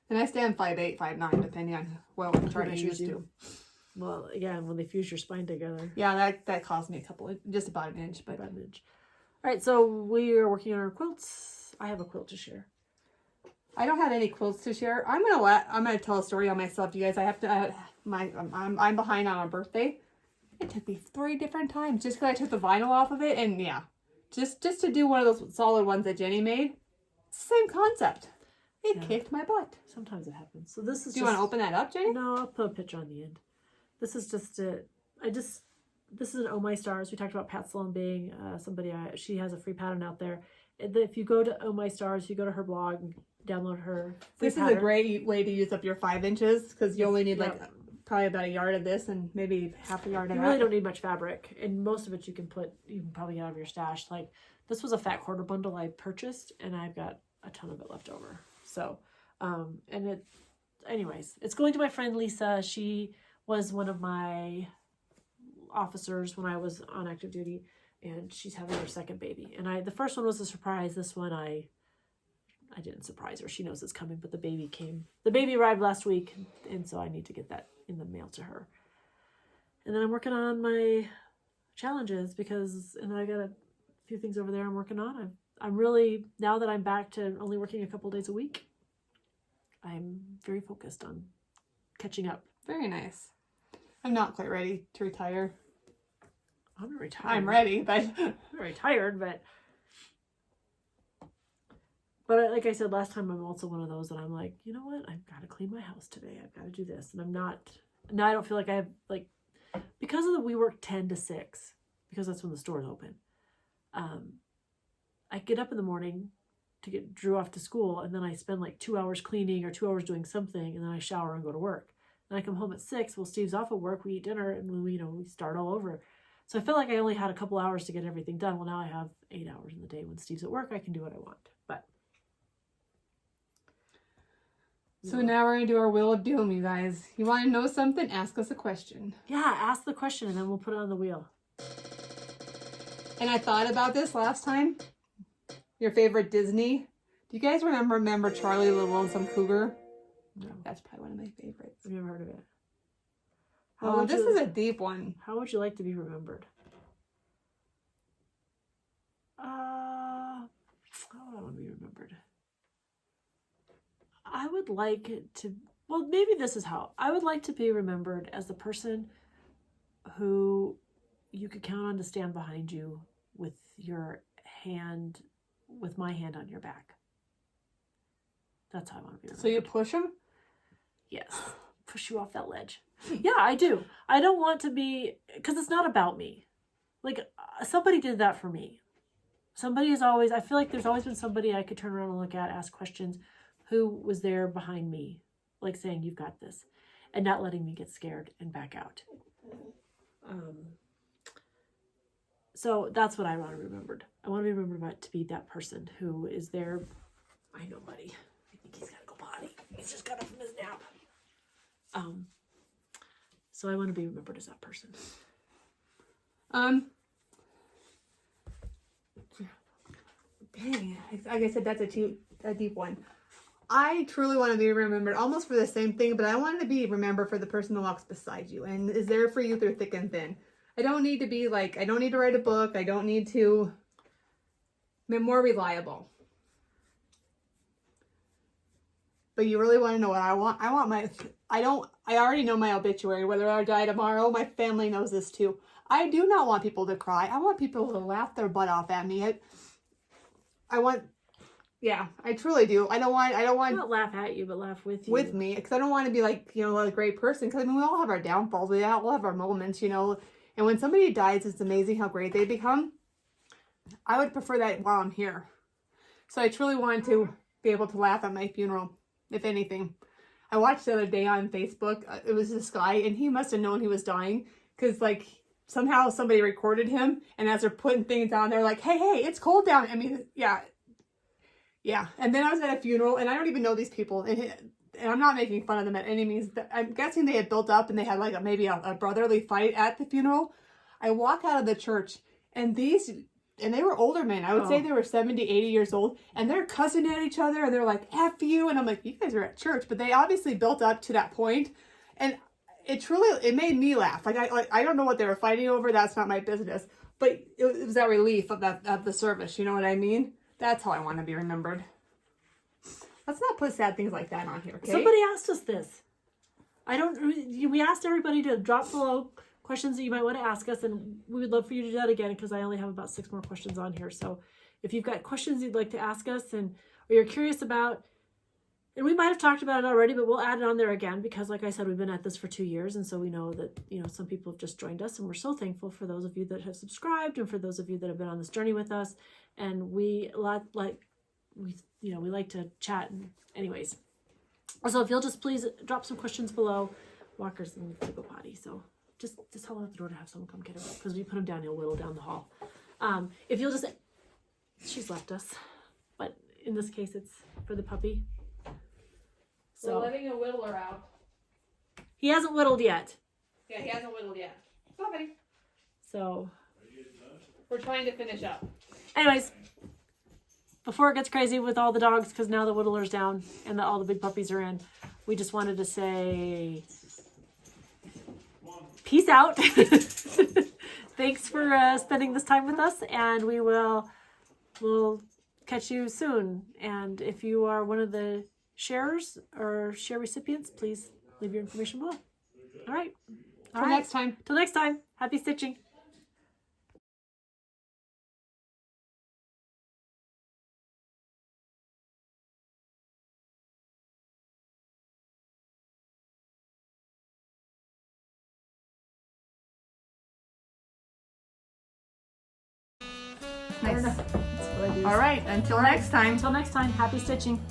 [SPEAKER 2] And I stand 5'8", 5'9", depending on what I'm trying to use to.
[SPEAKER 1] Well, again, when they fuse your spine together.
[SPEAKER 2] Yeah, that cost me just about an inch, but
[SPEAKER 1] about an inch. All right, so we are working on our quilts. I have a quilt to share.
[SPEAKER 2] I don't have any quilts to share. I'm gonna tell a story on myself, you guys. I'm behind on a birthday. It took me 3 different times just because I took the vinyl off of it, and yeah, just to do one of those solid ones that Jenny made. It's the same concept. It kicked my butt.
[SPEAKER 1] Sometimes it happens. So this is.
[SPEAKER 2] Do you want to open that up, Jenny?
[SPEAKER 1] No, I'll put a picture on the end. This is just this is an Oh My Stars. We talked about Pat Sloan being somebody. She has a free pattern out there. If you go to Oh My Stars, you go to her blog and download her.
[SPEAKER 2] This is a great way to use up your 5 inches because you only need like probably about a yard of this and maybe half a yard of that.
[SPEAKER 1] You really don't need much fabric, and most of it you can probably get out of your stash. Like this was a fat quarter bundle I purchased, and I've got a ton of it left over. So, anyways, it's going to my friend Lisa. She was one of my officers when I was on active duty, and she's having her second baby. And the first one was a surprise. This one I didn't surprise her. She knows it's coming, but the baby came. The baby arrived last week, and so I need to get that in the mail to her. And then I'm working on my challenges and I got a few things over there I'm working on. I'm really, now that I'm back to only working a couple days a week, I'm very focused on catching up.
[SPEAKER 2] Very nice. I'm not quite ready to retire.
[SPEAKER 1] I'm not retired.
[SPEAKER 2] I'm ready, but
[SPEAKER 1] I'm not retired, but like I said last time, I'm also one of those that I'm like, you know what? I've got to clean my house today. I've got to do this. And now I don't feel like I have, like, because we work 10 to 6, because that's when the store is open. I get up in the morning to get Drew off to school, and then I spend like 2 hours cleaning or 2 hours doing something, and then I shower and go to work. Then I come home at 6. Well, Steve's off at work. We eat dinner, and we start all over. So I feel like I only had a couple hours to get everything done. Well, now I have 8 hours in the day. When Steve's at work, I can do what I want. But
[SPEAKER 2] so now we're gonna do our Wheel of Doom, you guys. You want to know something? Ask us a question.
[SPEAKER 1] yeah, ask the question, and then we'll put it on the wheel.
[SPEAKER 2] And I thought about this last time. Your favorite Disney? Do you guys remember Charlie the Lonesome Cougar?
[SPEAKER 1] No,
[SPEAKER 2] that's probably one of my favorites.
[SPEAKER 1] I've never heard of it.
[SPEAKER 2] Oh, this is a deep one.
[SPEAKER 1] How would you like to be remembered? How would I want to be remembered? I would like it to. Well, maybe this is how I would like to be remembered as the person who you could count on to stand behind you with my hand on your back. That's how I want to be remembered.
[SPEAKER 2] So you push him?
[SPEAKER 1] Yes. Push you off that ledge. Yeah, I do. I don't want to be, because it's not about me. Like, somebody did that for me. I feel like there's always been somebody I could turn around and look at, ask questions, who was there behind me, like saying, you've got this, and not letting me get scared and back out. So that's what I want to be remembered. I want to be remembered to be that person who is there. I know, buddy. I think he's got to go potty. He's just got up from his nap. So I want to be remembered as that person.
[SPEAKER 2] Dang, like I said, that's a deep one. I truly want to be remembered almost for the same thing, but I want to be remembered for the person that walks beside you and is there for you through thick and thin. I don't need to be like, I don't need to write a book. I don't need to be more reliable. But you really want to know what I want? I already know my obituary, whether I die tomorrow. My family knows this too. I do not want people to cry. I want people to laugh their butt off at me. I truly do. I don't want
[SPEAKER 1] Not laugh at you, but laugh with you.
[SPEAKER 2] With me, because I don't want to be like, a great person. Because we all have our downfalls. We all have our moments, And when somebody dies, it's amazing how great they become. I would prefer that while I'm here. So I truly want to be able to laugh at my funeral, if anything. I watched the other day on Facebook, it was this guy, and he must have known he was dying, because, like, somehow somebody recorded him, and as they're putting things on, they're like, hey, it's cold down. I mean, yeah. And then I was at a funeral, and I don't even know these people, and I'm not making fun of them at any means. I'm guessing they had built up, and they had, like, maybe a brotherly fight at the funeral. I walk out of the church, and they were older men. I would say they were 70, 80 years old, and they're cussing at each other, and they're like, F you, and I'm like, you guys are at church, but they obviously built up to that point, and it made me laugh. Like, I don't know what they were fighting over, that's not my business, but it was that relief of the service, you know what I mean? That's how I want to be remembered. Let's not put sad things like that on here, okay?
[SPEAKER 1] Somebody asked us this. We asked everybody to drop below questions that you might want to ask us, and we would love for you to do that again, because I only have about 6 more questions on here. So if you've got questions you'd like to ask us, or you're curious about, and we might have talked about it already, but we'll add it on there again, because like I said, we've been at this for 2 years, and so we know that, you know, some people have just joined us, and we're so thankful for those of you that have subscribed, and for those of you that have been on this journey with us. And we like to chat. And anyways, so if you'll just please drop some questions below. Walker's needs to go potty, so just hold out the door to have someone come get him, because we put him down, he'll whittle down the hall. If you'll just, she's left us, but in this case it's for the puppy. So
[SPEAKER 2] we're letting a whittler out.
[SPEAKER 1] He hasn't whittled yet.
[SPEAKER 2] Yeah, he hasn't whittled yet. Come on, buddy.
[SPEAKER 1] So
[SPEAKER 2] we're trying to finish up.
[SPEAKER 1] Anyways, before it gets crazy with all the dogs, because now the whittler's down and all the big puppies are in, we just wanted to say peace out. Thanks for spending this time with us, and we'll catch you soon. And if you are one of the sharers or share recipients, please leave your information below. All right.
[SPEAKER 2] Till next time.
[SPEAKER 1] Till next time. Happy stitching.
[SPEAKER 2] Nice.
[SPEAKER 1] That's what I do.
[SPEAKER 2] All right. Until next time.
[SPEAKER 1] Until next time. Happy stitching.